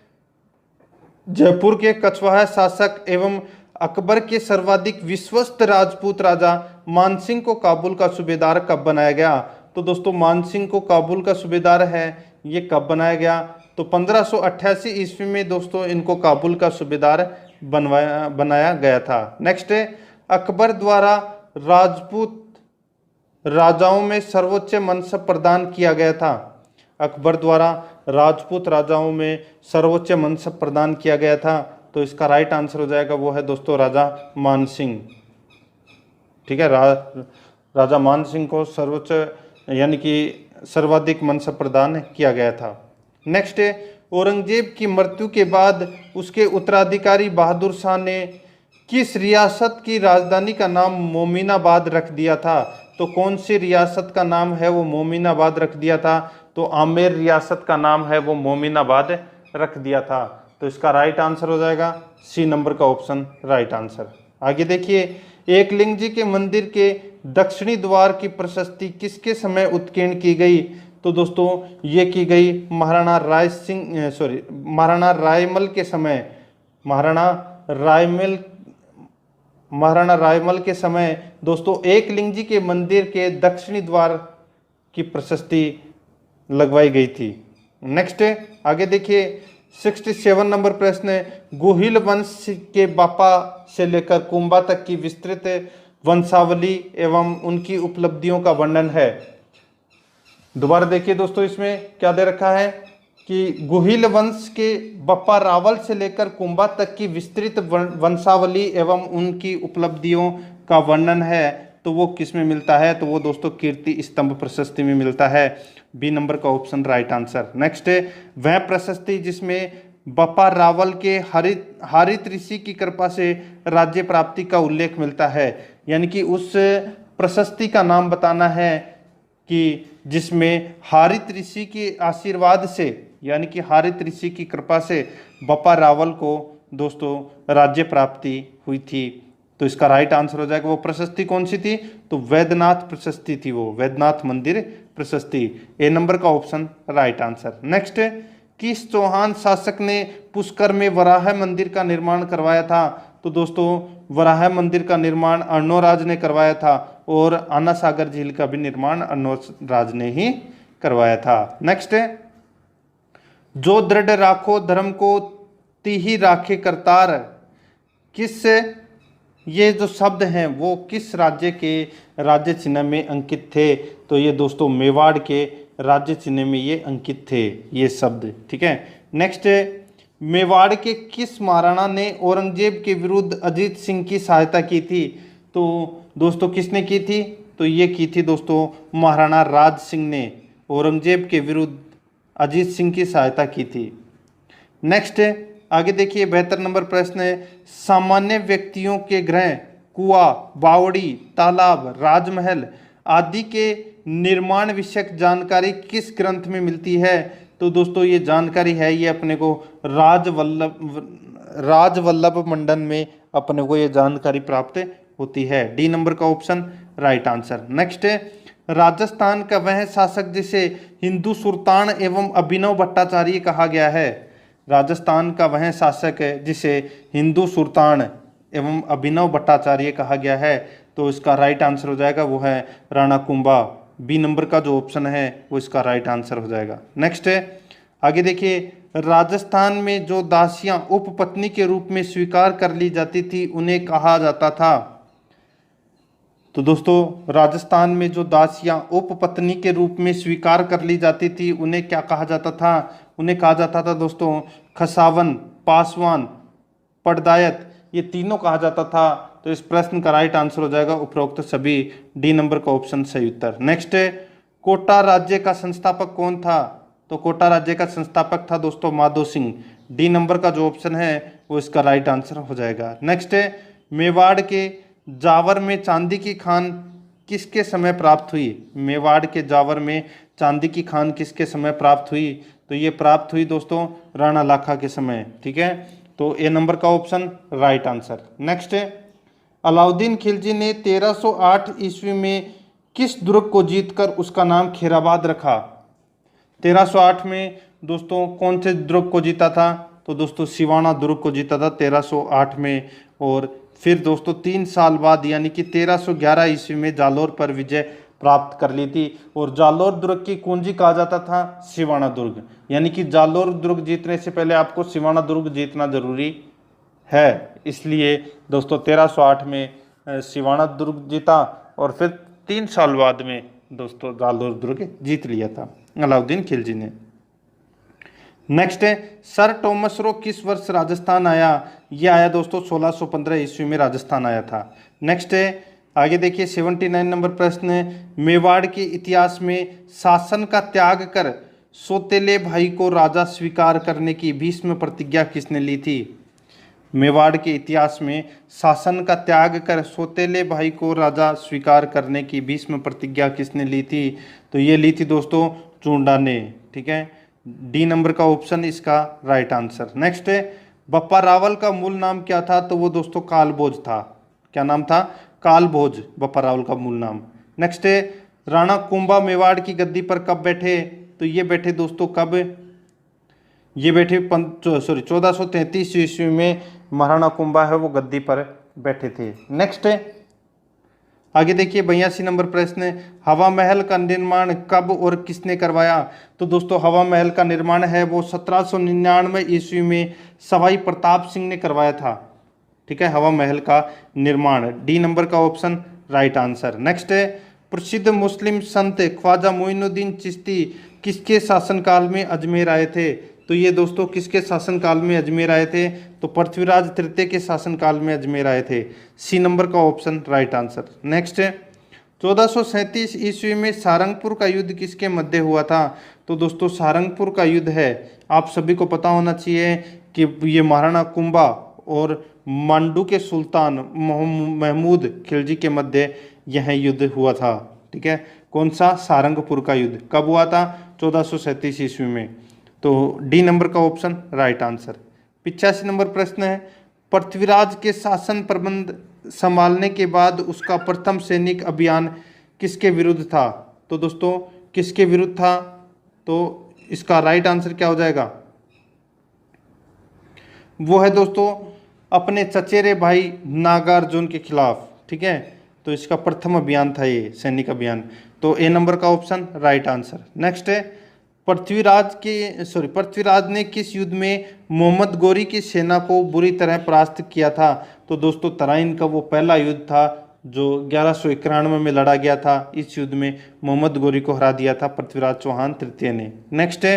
जयपुर के कछवाहा शासक एवं अकबर के सर्वाधिक विश्वस्त राजपूत राजा मानसिंह को काबुल का सूबेदार कब बनाया गया। तो दोस्तों मानसिंह को काबुल का सूबेदार है ये कब बनाया गया, तो 1588 ईस्वी में दोस्तों इनको काबुल का सूबेदार बनाया गया था। नेक्स्ट है अकबर द्वारा राजपूत राजाओं में सर्वोच्च मनसब प्रदान किया गया था। अकबर द्वारा राजपूत राजाओं में सर्वोच्च मनसब प्रदान किया गया था। तो इसका राइट आंसर हो जाएगा वो है दोस्तों राजा मानसिंह। ठीक है, राजा मानसिंह को सर्वोच्च यानी कि सर्वाधिक मनसब प्रदान किया गया था। नेक्स्ट है औरंगजेब की मृत्यु के बाद उसके उत्तराधिकारी बहादुर शाह ने किस रियासत की राजधानी का नाम मोमिनाबाद रख दिया था। तो कौन सी रियासत का नाम है वो मोमिनाबाद रख दिया था, तो आमेर रियासत का नाम है वो मोमिनाबाद रख दिया था। तो इसका राइट आंसर हो जाएगा सी नंबर का ऑप्शन राइट आंसर। आगे देखिए एकलिंग जी के मंदिर के दक्षिणी द्वार की प्रशस्ति किसके समय उत्कीर्ण की गई। तो दोस्तों ये की गई महाराणा रायमल के समय। महाराणा रायमल के समय दोस्तों एकलिंग जी के मंदिर के दक्षिणी द्वार की प्रशस्ति लगवाई गई थी। नेक्स्ट आगे देखिए 67 नंबर प्रश्न है, गोहिल वंश के बापा से लेकर कुंभा तक की विस्तृत वंशावली एवं उनकी उपलब्धियों का वर्णन है। दोबारा देखिए दोस्तों इसमें क्या दे रखा है कि गुहिल वंश के बप्पा रावल से लेकर कुंभा तक की विस्तृत वंशावली एवं उनकी उपलब्धियों का वर्णन है। तो वो किस में मिलता है, तो वो दोस्तों कीर्ति स्तंभ प्रशस्ति में मिलता है। बी नंबर का ऑप्शन राइट आंसर। नेक्स्ट है वह प्रशस्ति जिसमें बप्पा रावल के हारित ऋषि की कृपा से राज्य प्राप्ति का उल्लेख मिलता है, यानी कि उस प्रशस्ति का नाम बताना है कि जिसमें हारित ऋषि के आशीर्वाद से यानी कि हारित ऋषि की कृपा से बप्पा रावल को दोस्तों राज्य प्राप्ति हुई थी। तो इसका राइट आंसर हो जाएगा वो प्रशस्ति कौन सी थी, तो वैद्यनाथ प्रशस्ति थी, वो वैद्यनाथ मंदिर प्रशस्ति। ए नंबर का ऑप्शन राइट आंसर। नेक्स्ट किस चौहान शासक ने पुष्कर में वराह मंदिर का निर्माण करवाया था। तो दोस्तों वराह मंदिर का निर्माण अर्णोराज ने करवाया था और आना सागर झील का भी निर्माण अर्णोराज ने ही करवाया था। नेक्स्ट जो दृढ़ राखो धर्म को तिही राखे करतार किस, ये जो शब्द हैं वो किस राज्य के राज्य चिन्ह में अंकित थे? तो ये दोस्तों मेवाड़ के राज्य चिन्ह में ये अंकित थे ये शब्द, ठीक है। नेक्स्ट, मेवाड़ के किस महाराणा ने औरंगजेब के विरुद्ध अजीत सिंह की सहायता की थी? तो दोस्तों किसने की थी? तो ये की थी दोस्तों महाराणा राज सिंह ने औरंगजेब के विरुद्ध अजीत सिंह की सहायता की थी। नेक्स्ट, आगे देखिए 72 नंबर प्रश्न है, सामान्य व्यक्तियों के गृह, कुआं, बावड़ी, तालाब, राजमहल आदि के निर्माण विषयक जानकारी किस ग्रंथ में मिलती है? तो दोस्तों ये जानकारी है ये अपने को राजवल्लभ मंडन में अपने को ये जानकारी प्राप्त होती है। डी नंबर का option right answer. Next, Rajasthan का वह शासक जिसे हिंदू सुल्तान एवं अभिनव भट्टाचार्य कहा गया है? राजस्थान का वह शासक है जिसे हिंदू सुल्तान एवं अभिनव भट्टाचार्य कहा गया है, तो इसका राइट आंसर हो जाएगा वो है राणा कुंभा। बी नंबर का जो ऑप्शन है वो इसका राइट आंसर हो जाएगा। नेक्स्ट है, आगे देखिए, राजस्थान में जो दासियां उपपत्नी के रूप में स्वीकार कर ली जाती थी उन्हें कहा जाता था? तो दोस्तों राजस्थान में जो दासियां उपपत्नी के रूप में स्वीकार कर ली जाती थी उन्हें क्या कहा जाता था? उन्हें कहा जाता था दोस्तों खसावन, पासवान, पटदायत, ये तीनों कहा जाता था। तो इस प्रश्न का राइट आंसर हो जाएगा उपरोक्त सभी। डी नंबर का ऑप्शन सही उत्तर। नेक्स्ट, कोटा राज्य का संस्थापक कौन था? तो कोटा राज्य का संस्थापक था दोस्तों माधो सिंह। डी नंबर का जो ऑप्शन है वो इसका राइट आंसर हो जाएगा। नेक्स्ट, मेवाड़ के जावर में चांदी की खान किसके समय प्राप्त हुई? मेवाड़ के जावर में चांदी की खान किसके समय प्राप्त हुई? तो ये प्राप्त हुई दोस्तों राणा लाखा के समय, ठीक है। तो ए नंबर का option right answer. Next, Alauddin Khilji ने 1308 ईस्वी में किस दुर्ग को जीतकर उसका नाम खैराबाद रखा? 1308 में दोस्तों कौन से दुर्ग को जीता था? तो दोस्तों सिवाना दुर्ग को जीता था 1308 में। और फिर दोस्तों 3 साल बाद यानी कि 1311 ईस्वी में जालोर पर विजय प्राप्त कर ली थी। और जालोर दुर्ग की कुंजी कहा जाता था सिवाना दुर्ग, यानी कि जालोर दुर्ग जीतने से पहले आपको सिवाना दुर्ग जीतना जरूरी है। इसलिए दोस्तों 1308 में सिवाना दुर्ग जीता और फिर 3 साल बाद में दोस्तों जालोर दुर्ग जीत लिया था अलाउद्दीन खिलजी ने। नेक्स्ट है, सर टॉमस रो किस वर्ष राजस्थान आया? ये आया दोस्तों 1615 ईस्वी में राजस्थान आया था। नेक्स्ट है, आगे देखिए 79 नंबर प्रश्न है, मेवाड़ के इतिहास में शासन का त्याग कर सौतेले भाई को राजा स्वीकार करने की भीष्म प्रतिज्ञा किसने ली थी? मेवाड़ के इतिहास में शासन का त्याग कर सौतेले भाई को राजा स्वीकार करने की भीष्म प्रतिज्ञा किसने ली थी? तो ये ली थी दोस्तों चूंडा ने, ठीक है। डी नंबर का ऑप्शन इसका राइट आंसर। नेक्स्ट है, बप्पा रावल का मूल नाम क्या था? तो वो दोस्तों कालभोज था। क्या नाम था? कालभोज, बप्पा रावल का मूल नाम। नेक्स्ट है, राणा कुंभा मेवाड़ की गद्दी पर कब बैठे? तो ये बैठे दोस्तों कब? ये बैठे 1433 ईस्वी में महाराणा कुंभा है वो गद्दी पर बैठे थे। नेक्स्ट है, आगे देखिए 82 नंबर प्रश्न है, हवा महल का निर्माण कब और किसने करवाया? तो दोस्तों हवा महल का निर्माण है वो 1799 ईस्वी में सवाई प्रताप सिंह ने करवाया था, ठीक है, हवा महल का निर्माण। डी नंबर का ऑप्शन राइट आंसर। नेक्स्ट है, प्रसिद्ध मुस्लिम संत ख्वाजा मोइनुद्दीन चिश्ती किसके शासनकाल में अजमेर आए थे? तो ये दोस्तों किसके शासनकाल में अजमेर आए थे? तो पृथ्वीराज तृतीय के शासनकाल में अजमेर आए थे। सी नंबर का ऑप्शन राइट आंसर। नेक्स्ट है, 1437 ईस्वी में सारंगपुर का युद्ध किसके मध्य हुआ था? तो दोस्तों सारंगपुर का युद्ध है, आप सभी को पता होना चाहिए कि ये महाराणा कुंभा और मांडू के सुल्तान महमूद खिलजी के मध्य यह युद्ध हुआ था, ठीक है। कौन सा? सारंगपुर का युद्ध। कब हुआ था? 1437 ईस्वी में। तो डी नंबर का ऑप्शन राइट आंसर। 85 नंबर प्रश्न है, पृथ्वीराज के शासन प्रबंध संभालने के बाद उसका प्रथम सैनिक अभियान किसके विरुद्ध था? तो दोस्तों किसके विरुद्ध था? तो इसका राइट आंसर क्या हो जाएगा? वो है दोस्तों अपने चचेरे भाई नागार्जुन के खिलाफ, ठीक है। तो इसका प्रथम अभियान था ये सैनिक अभियान। तो ए नंबर का ऑप्शन राइट आंसर। नेक्स्ट है, पृथ्वीराज ने किस युद्ध में मोहम्मद गोरी की सेना को बुरी तरह परास्त किया था? तो दोस्तों तराइन का वो पहला युद्ध था जो 1191 में लड़ा गया था। इस युद्ध में मोहम्मद गोरी को हरा दिया था पृथ्वीराज चौहान तृतीय ने। नेक्स्ट है,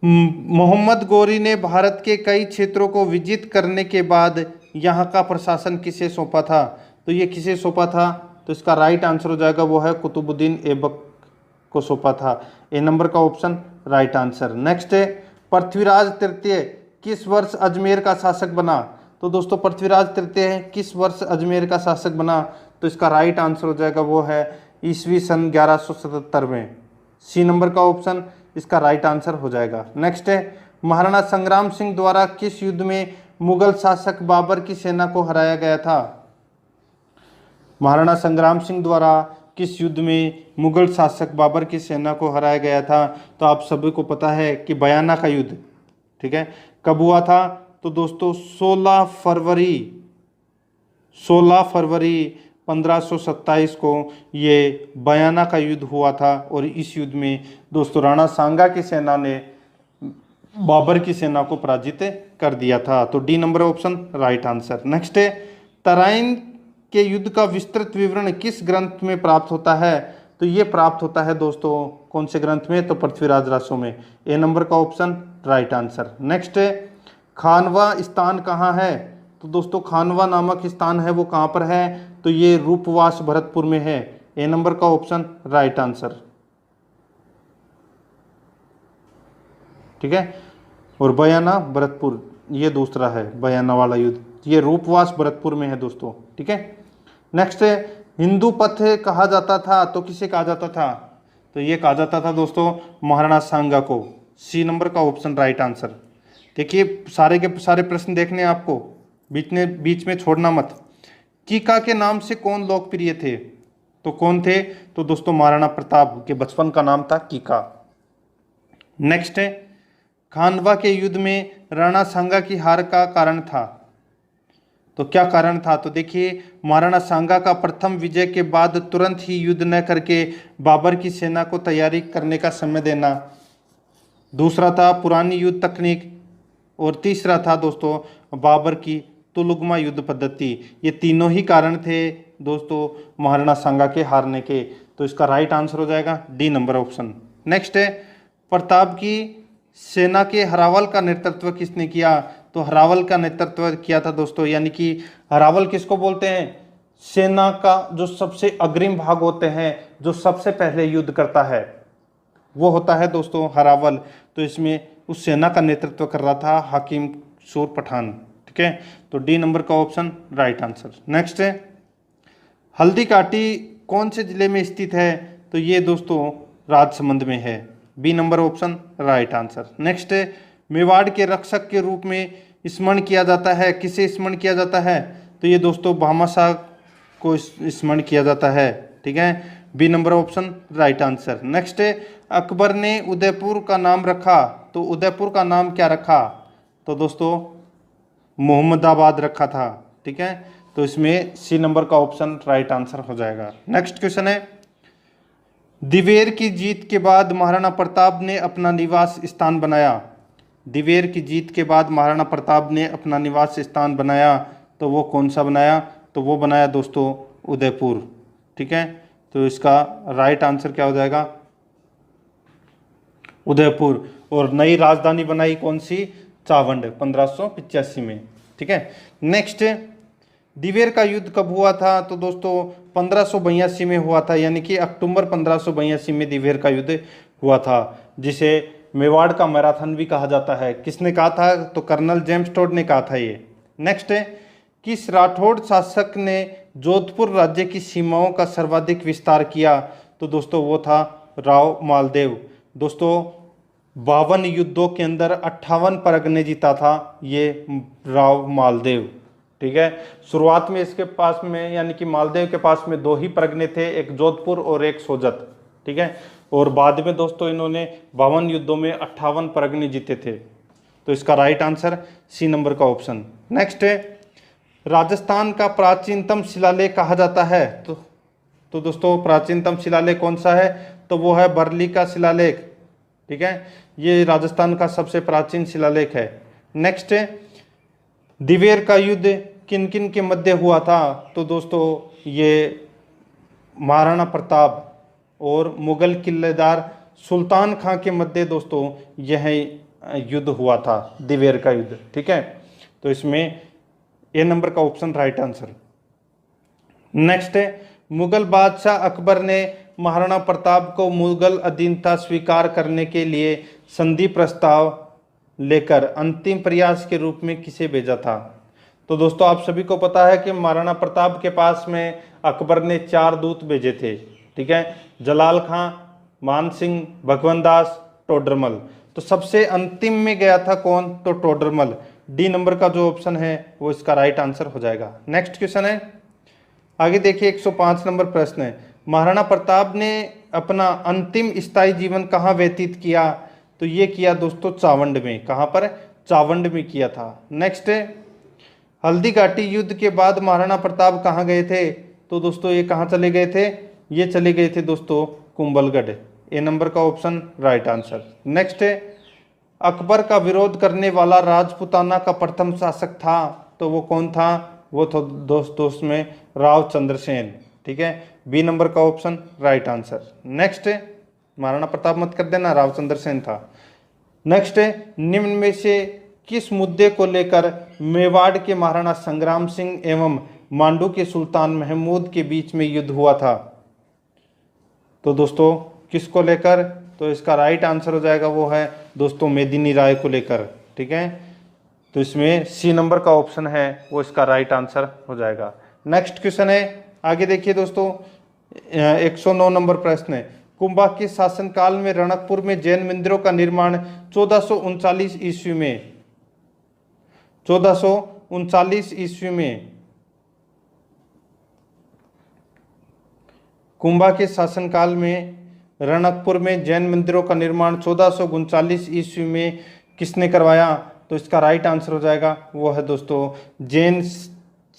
मोहम्मद गोरी ने भारत के कई क्षेत्रों को विजित करने के बाद यहाँ का प्रशासन किसे सौंपा था? तो ये किसे सौंपा था? तो इसका राइट आंसर हो जाएगा वो है कुतुबुद्दीन ऐबक को सौंपा था। ए नंबर का ऑप्शन राइट आंसर। नेक्स्ट है, पृथ्वीराज तृतीय किस वर्ष अजमेर का शासक बना? तो दोस्तों पृथ्वीराज तृतीय किस वर्ष अजमेर का शासक बना? तो इसका राइट आंसर हो जाएगा वो है ईस्वी सन 1177 में। सी नंबर का ऑप्शन इसका राइट आंसर हो जाएगा। नेक्स्ट है, महाराणा संग्राम सिंह द्वारा किस युद्ध में मुगल शासक बाबर की सेना को हराया गया था? महाराणा संग्राम सिंह द्वारा किस युद्ध में मुगल शासक बाबर की सेना को हराया गया था? तो आप सभी को पता है कि बयाना का युद्ध, ठीक है, कब हुआ था? तो दोस्तों 16 फरवरी 1527 को ये बयाना का युद्ध हुआ था। और इस युद्ध में दोस्तों राणा सांगा की सेना ने बाबर की सेना को पराजित कर दिया था। तो D number option right answer. Next है, तराइन के युद्ध का विस्तृत विवरण किस ग्रंथ में प्राप्त होता है? तो ये प्राप्त होता है दोस्तों कौन से ग्रंथ में? तो पृथ्वीराज रासो में। ए नंबर का ऑप्शन राइट आंसर। नेक्स्ट है, खानवा स्थान कहाँ है? तो दोस्तों खानवा नामक स्थान है वो कहाँ पर है? तो ये रूपवास भरतपुर में है। ए नंबर का ऑप्शन राइट आंसर, ठीक है। और बयाना भरतपुर ये दूसरा है, बयाना वाला युद्ध, ये रूपवास भरतपुर में है दोस्तों, ठीक है। नेक्स्ट है, हिंदू पथ कहा जाता था तो किसे कहा जाता था? तो ये कहा जाता था दोस्तों महाराणा सांगा को। सी नंबर का ऑप्शन राइट आंसर। देखिए सारे के सारे प्रश्न देखने आपको, बीच में छोड़ना मत। कीका के नाम से कौन लोकप्रिय थे? तो कौन थे? तो दोस्तों महाराणा प्रताप के बचपन का नाम था कीका। नेक्स्ट है, खानवा के युद्ध में राणा सांगा की हार का कारण था। तो क्या कारण था? तो देखिए महाराणा सांगा का प्रथम विजय के बाद तुरंत ही युद्ध न करके बाबर की सेना को तैयारी करने का समय देना, दूसरा था पुरानी युद्ध तकनीक, और तीसरा था दोस्तों बाबर की तुलुगमा युद्ध पद्धति। ये तीनों ही कारण थे दोस्तों महाराणा सांगा के हारने के। तो इसका राइट आंसर हो जाएगा डी नंबर ऑप्शन। नेक्स्ट है, प्रताप की सेना के हरावल का नेतृत्व किसने किया? तो हरावल का नेतृत्व किया था दोस्तों, यानी कि हरावल किसको बोलते हैं? सेना का जो सबसे अग्रिम भाग होते हैं, जो सबसे पहले युद्ध करता है, वो होता है दोस्तों हरावल। तो इसमें उस सेना का नेतृत्व कर रहा था हाकिम सूर पठान, ठीक है। तो डी नंबर का ऑप्शन राइट आंसर। नेक्स्ट है, हल्दी घाटी कौन से जिले में स्थित है? तो ये दोस्तों राजसमंद में है। B number option right answer. Next है, मेवाड़ के रक्षक के रूप में स्मरण किया जाता है, किसे स्मरण किया जाता है? तो ये दोस्तों भामाशाह को स्मरण किया जाता है, ठीक है। B number option right answer. Next है, अकबर ने उदयपुर का नाम रखा, तो उदयपुर का नाम क्या रखा? तो दोस्तों मोहम्मदाबाद रखा था, ठीक है। तो इसमें सी नंबर का ऑप्शन राइट आंसर हो जाएगा। नेक्स्ट क्वेश्चन है, दिवेर की जीत के बाद महाराणा प्रताप ने अपना निवास स्थान बनाया। दिवेर की जीत के बाद महाराणा प्रताप ने अपना निवास स्थान बनाया, तो वो कौन सा बनाया? तो वो बनाया दोस्तों उदयपुर, ठीक है। तो इसका राइट आंसर क्या हो जाएगा? उदयपुर। और नई राजधानी बनाई कौन सी? चावंड 1585 में, ठीक है। नेक्स्ट, दिवेर का युद्ध कब हुआ था? तो दोस्तों 1582 में हुआ था, यानी कि अक्टूबर 1582 में दिवेर का युद्ध हुआ था, जिसे मेवाड़ का मैराथन भी कहा जाता है। किसने कहा था? तो कर्नल जेम्स टोड ने कहा था ये। नेक्स्ट है, किस राठौड़ शासक ने जोधपुर राज्य की सीमाओं का सर्वाधिक विस्तार किया? तो दोस्तों वो था राव मालदेव। दोस्तों 52 युद्धों के अंदर 58 परगने जीता था ये राव मालदेव, ठीक है। शुरुआत में इसके पास में, यानी कि मालदेव के पास में 2 ही परगने थे, एक जोधपुर और एक सोजत, ठीक है। और बाद में दोस्तों इन्होंने 52 युद्धों में 58 परगने जीते थे। तो इसका राइट आंसर सी नंबर का ऑप्शन। नेक्स्ट है, राजस्थान का प्राचीनतम शिलालेख कहा जाता है। तो दोस्तों प्राचीनतम शिलालेख कौन सा है? तो वो है बरली का शिलालेख, ठीक है, ये राजस्थान का सबसे प्राचीन शिलालेख है। नेक्स्ट है, दिवेर का युद्ध किन किन के मध्य हुआ था? तो दोस्तों ये महाराणा प्रताप और मुगल किलेदार सुल्तान खां के मध्य दोस्तों यह युद्ध हुआ था, दिवेर का युद्ध। ठीक है, तो इसमें ए नंबर का ऑप्शन राइट आंसर। नेक्स्ट है, मुगल बादशाह अकबर ने महाराणा प्रताप को मुगल अधीनता स्वीकार करने के लिए संधि प्रस्ताव लेकर अंतिम प्रयास के रूप में किसे भेजा था? तो दोस्तों आप सभी को पता है कि महाराणा प्रताप के पास में अकबर ने 4 दूत भेजे थे। ठीक है, जलाल खां, मान सिंह, भगवंत दास, टोडरमल। तो सबसे अंतिम में गया था कौन? तो टोडरमल। डी नंबर का जो ऑप्शन है वो इसका राइट आंसर हो जाएगा। नेक्स्ट क्वेश्चन है, आगे देखिए 105 नंबर प्रश्न है, महाराणा प्रताप ने अपना अंतिम स्थायी जीवन कहाँ व्यतीत किया? तो ये किया दोस्तों चावंड में। कहाँ पर? चावंड में किया था। नेक्स्ट है, हल्दी घाटी युद्ध के बाद महाराणा प्रताप कहाँ गए थे? तो दोस्तों ये कहाँ चले गए थे? ये चले गए थे दोस्तों कुंभलगढ़। ए नंबर का ऑप्शन राइट आंसर। नेक्स्ट है, अकबर का विरोध करने वाला राजपूताना का प्रथम शासक था, तो वो कौन था? वो तो दोस्त में राव चंद्रसेन। ठीक है, बी नंबर का ऑप्शन राइट आंसर। नेक्स्ट है, महाराणा प्रताप मत कर देना, राव चंद्रसेन था। नेक्स्ट है, निम्न में से किस मुद्दे को लेकर मेवाड़ के महाराणा संग्राम सिंह एवं मांडू के सुल्तान महमूद के बीच में युद्ध हुआ था? तो दोस्तों किसको लेकर? तो इसका राइट आंसर हो जाएगा वो है दोस्तों मेदिनी राय को लेकर। ठीक है, तो इसमें सी नंबर का ऑप्शन है वो इसका राइट आंसर हो जाएगा। नेक्स्ट क्वेश्चन है, आगे देखिए दोस्तों 109 नंबर प्रश्न है, कुंभा के शासनकाल में रणकपुर में जैन मंदिरों का निर्माण 1439 ईस्वी में 1439 ईस्वी में कुंभा के शासनकाल में रणकपुर में जैन मंदिरों का निर्माण 1439 ईस्वी में किसने करवाया? तो इसका राइट आंसर हो जाएगा वो है दोस्तों जैन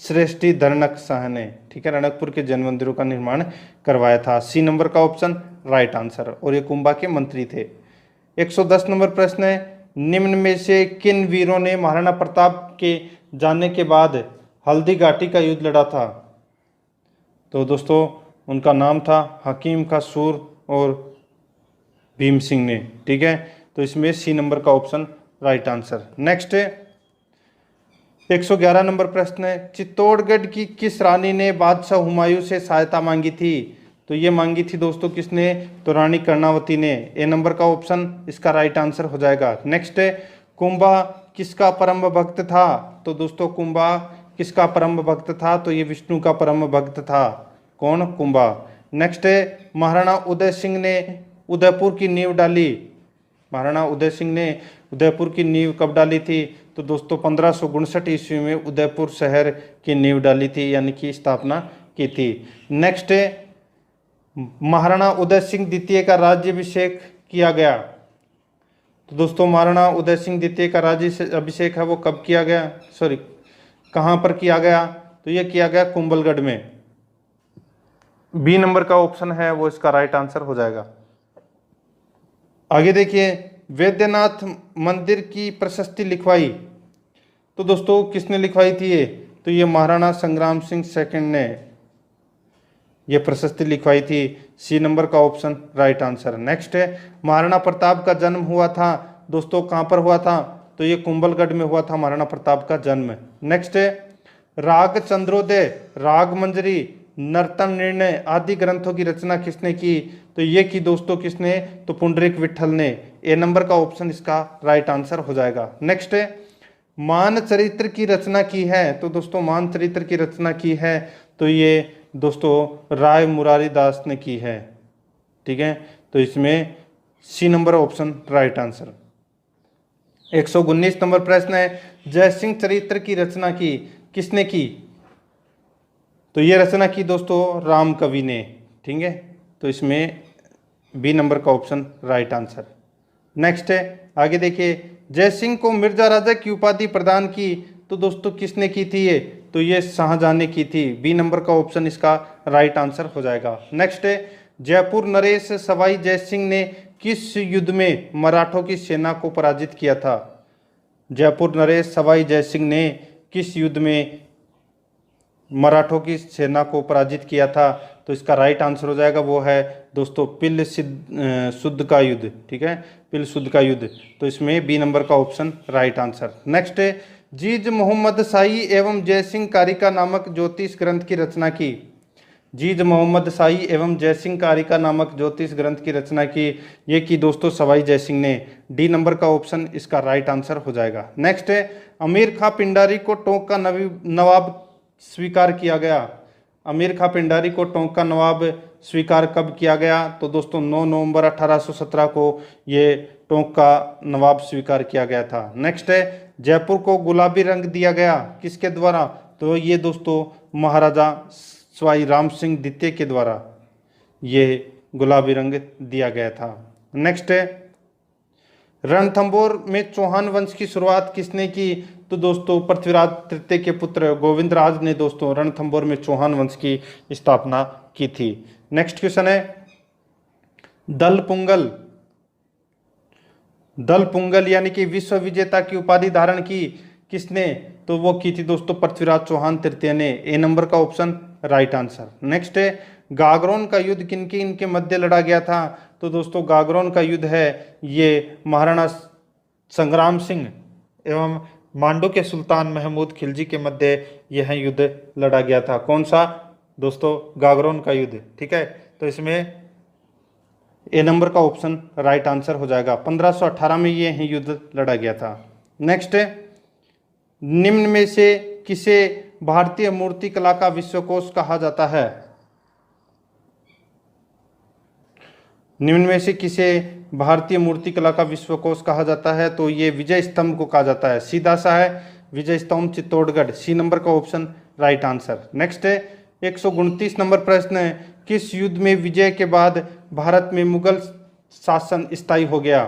श्रेष्ठी धरणक शाह ने। ठीक है, रणकपुर के जैन मंदिरों का निर्माण करवाया था। सी नंबर का ऑप्शन राइट आंसर, और ये कुंभा के मंत्री थे। 110 नंबर प्रश्न है, निम्न में से किन वीरों ने महाराणा प्रताप के जाने के बाद हल्दी घाटी का युद्ध लड़ा था? तो दोस्तों उनका नाम था हकीम का सूर और भीम सिंह ने। ठीक है, तो इसमें सी नंबर का ऑप्शन राइट आंसर। नेक्स्ट है 111 नंबर प्रश्न है, चित्तौड़गढ़ की किस रानी ने बादशाह हुमायूं से सहायता मांगी थी? तो ये मांगी थी दोस्तों किसने? तो रानी कर्णावती ने। ए नंबर का ऑप्शन इसका राइट आंसर हो जाएगा। नेक्स्ट है, कुंभा किसका परम भक्त था? तो दोस्तों कुंभा किसका परम भक्त था? तो ये विष्णु का परम भक्त था। कौन? कुंभा। नेक्स्ट है, महाराणा उदय सिंह ने उदयपुर की नींव डाली। महाराणा उदय सिंह ने उदयपुर की नींव कब डाली थी? तो दोस्तों 1559 ईस्वी में उदयपुर शहर की नींव डाली थी, यानी कि स्थापना की थी। नेक्स्ट है, महाराणा उदय सिंह द्वितीय का राज्याभिषेक किया गया। तो दोस्तों महाराणा उदय सिंह द्वितीय का राज्याभिषेक है वो कब किया गया? सॉरी, कहाँ पर किया गया? तो ये किया गया कुंभलगढ़ में। बी नंबर का ऑप्शन है वो इसका राइट आंसर हो जाएगा। आगे देखिए, वैद्यनाथ मंदिर की प्रशस्ति लिखवाई। तो दोस्तों किसने लिखवाई थी ये? तो ये महाराणा संग्राम सिंह सेकंड ने ये प्रशस्ति लिखवाई थी। सी नंबर का ऑप्शन राइट आंसर। नेक्स्ट है, महाराणा प्रताप का जन्म हुआ था दोस्तों कहाँ पर हुआ था? तो ये कुंभलगढ़ में हुआ था महाराणा प्रताप का जन्म। नेक्स्ट है, राग चंद्रोदय, राग मंजरी, नर्तन निर्णय आदि ग्रंथों की रचना किसने की? तो ये की दोस्तों किसने? तो पुंडरीक विठल ने। ए नंबर का ऑप्शन इसका राइट आंसर हो जाएगा। नेक्स्ट है, मान चरित्र की रचना की है। तो दोस्तों मान चरित्र की रचना की है तो ये दोस्तों राय मुरारी दास ने की है। ठीक है, तो इसमें C number option right answer. 119 number प्रश्न है, जयसिंह चरित्र की रचना की किसने की? तो ये रचना की दोस्तों राम कवि ने। ठीक है, तो इसमें बी नंबर का ऑप्शन राइट आंसर। नेक्स्ट है, आगे देखिए, जयसिंह को मिर्जा राजा की उपाधि प्रदान की तो दोस्तों किसने की थी ये? तो ये शाहजहां ने की थी। बी नंबर का ऑप्शन इसका राइट आंसर हो जाएगा। नेक्स्ट है, जयपुर नरेश सवाई जयसिंह ने किस युद्ध में मराठों की सेना को पराजित किया था? जयपुर नरेश सवाई जयसिंह ने किस युद्ध में मराठों की सेना को पराजित किया था? तो इसका राइट आंसर हो जाएगा वो है दोस्तों शुद्ध का युद्ध। ठीक है, पिल शुद्ध का युद्ध। तो इसमें बी नंबर का ऑप्शन राइट आंसर। नेक्स्ट है, जीज मोहम्मद शाही एवं जयसिंह कारिका नामक ज्योतिष ग्रंथ की रचना की। जीज मोहम्मद शाही एवं जयसिंह कारिका नामक ज्योतिष ग्रंथ की रचना की, ये की दोस्तों सवाई जयसिंह ने। डी नंबर का ऑप्शन इसका राइट आंसर हो जाएगा। नेक्स्ट है, अमीर खां पिंडारी को टोंक का नवाब स्वीकार किया गया। अमीर खां पिंडारी को टोंक का नवाब स्वीकार कब किया गया? तो दोस्तों 9 नवंबर 1817 को ये टोंक का नवाब स्वीकार किया गया था। नेक्स्ट है, जयपुर को गुलाबी रंग दिया गया किसके द्वारा? तो ये दोस्तों महाराजा सवाई राम सिंह द्वितीय के द्वारा ये गुलाबी रंग दिया गया था। नेक्स्ट है, रणथंभौर में चौहान वंश की शुरुआत किसने की? तो दोस्तों पृथ्वीराज तृतीय के पुत्र गोविंदराज ने दोस्तों रणथंभौर में चौहान वंश की स्थापना की थी। नेक्स्ट क्वेश्चन है, दल पुंगल यानी कि विश्व विजेता की उपाधि धारण की किसने? तो वो की थी दोस्तों पृथ्वीराज चौहान तृतीय ने। ए नंबर का ऑप्शन राइट आंसर। नेक्स्ट है, गागरोन का युद्ध किनके मध्य लड़ा गया था? तो दोस्तों गागरोन का युद्ध है ये महाराणा संग्राम सिंह एवं मांडू के सुल्तान महमूद खिलजी के मध्य यह युद्ध लड़ा गया था। कौन सा? दोस्तों गागरोन का युद्ध। ठीक है, तो इसमें ए नंबर का ऑप्शन राइट आंसर हो जाएगा। 1518 में यह युद्ध लड़ा गया था। नेक्स्ट है, निम्न में से किसे भारतीय मूर्तिकला का विश्वकोश कहा जाता है? निम्न में से किसे भारतीय मूर्तिकला का विश्वकोश कहा जाता है? तो ये विजय स्तंभ को कहा जाता है। सीधा सा है विजय स्तंभ चित्तौड़गढ़। सी नंबर का ऑप्शन राइट आंसर। नेक्स्ट है, 129 नंबर प्रश्न है, किस युद्ध में विजय के बाद भारत में मुगल शासन स्थायी हो गया?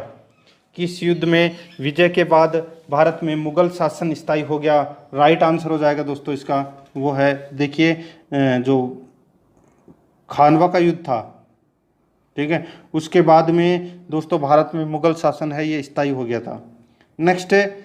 किस युद्ध में विजय के बाद भारत में मुगल शासन स्थायी हो गया? राइट आंसर हो जाएगा दोस्तों इसका वो है, देखिए जो खानवा का युद्ध था, ठीक है, उसके बाद में दोस्तों भारत में मुगल शासन है ये स्थायी हो गया था। नेक्स्ट है,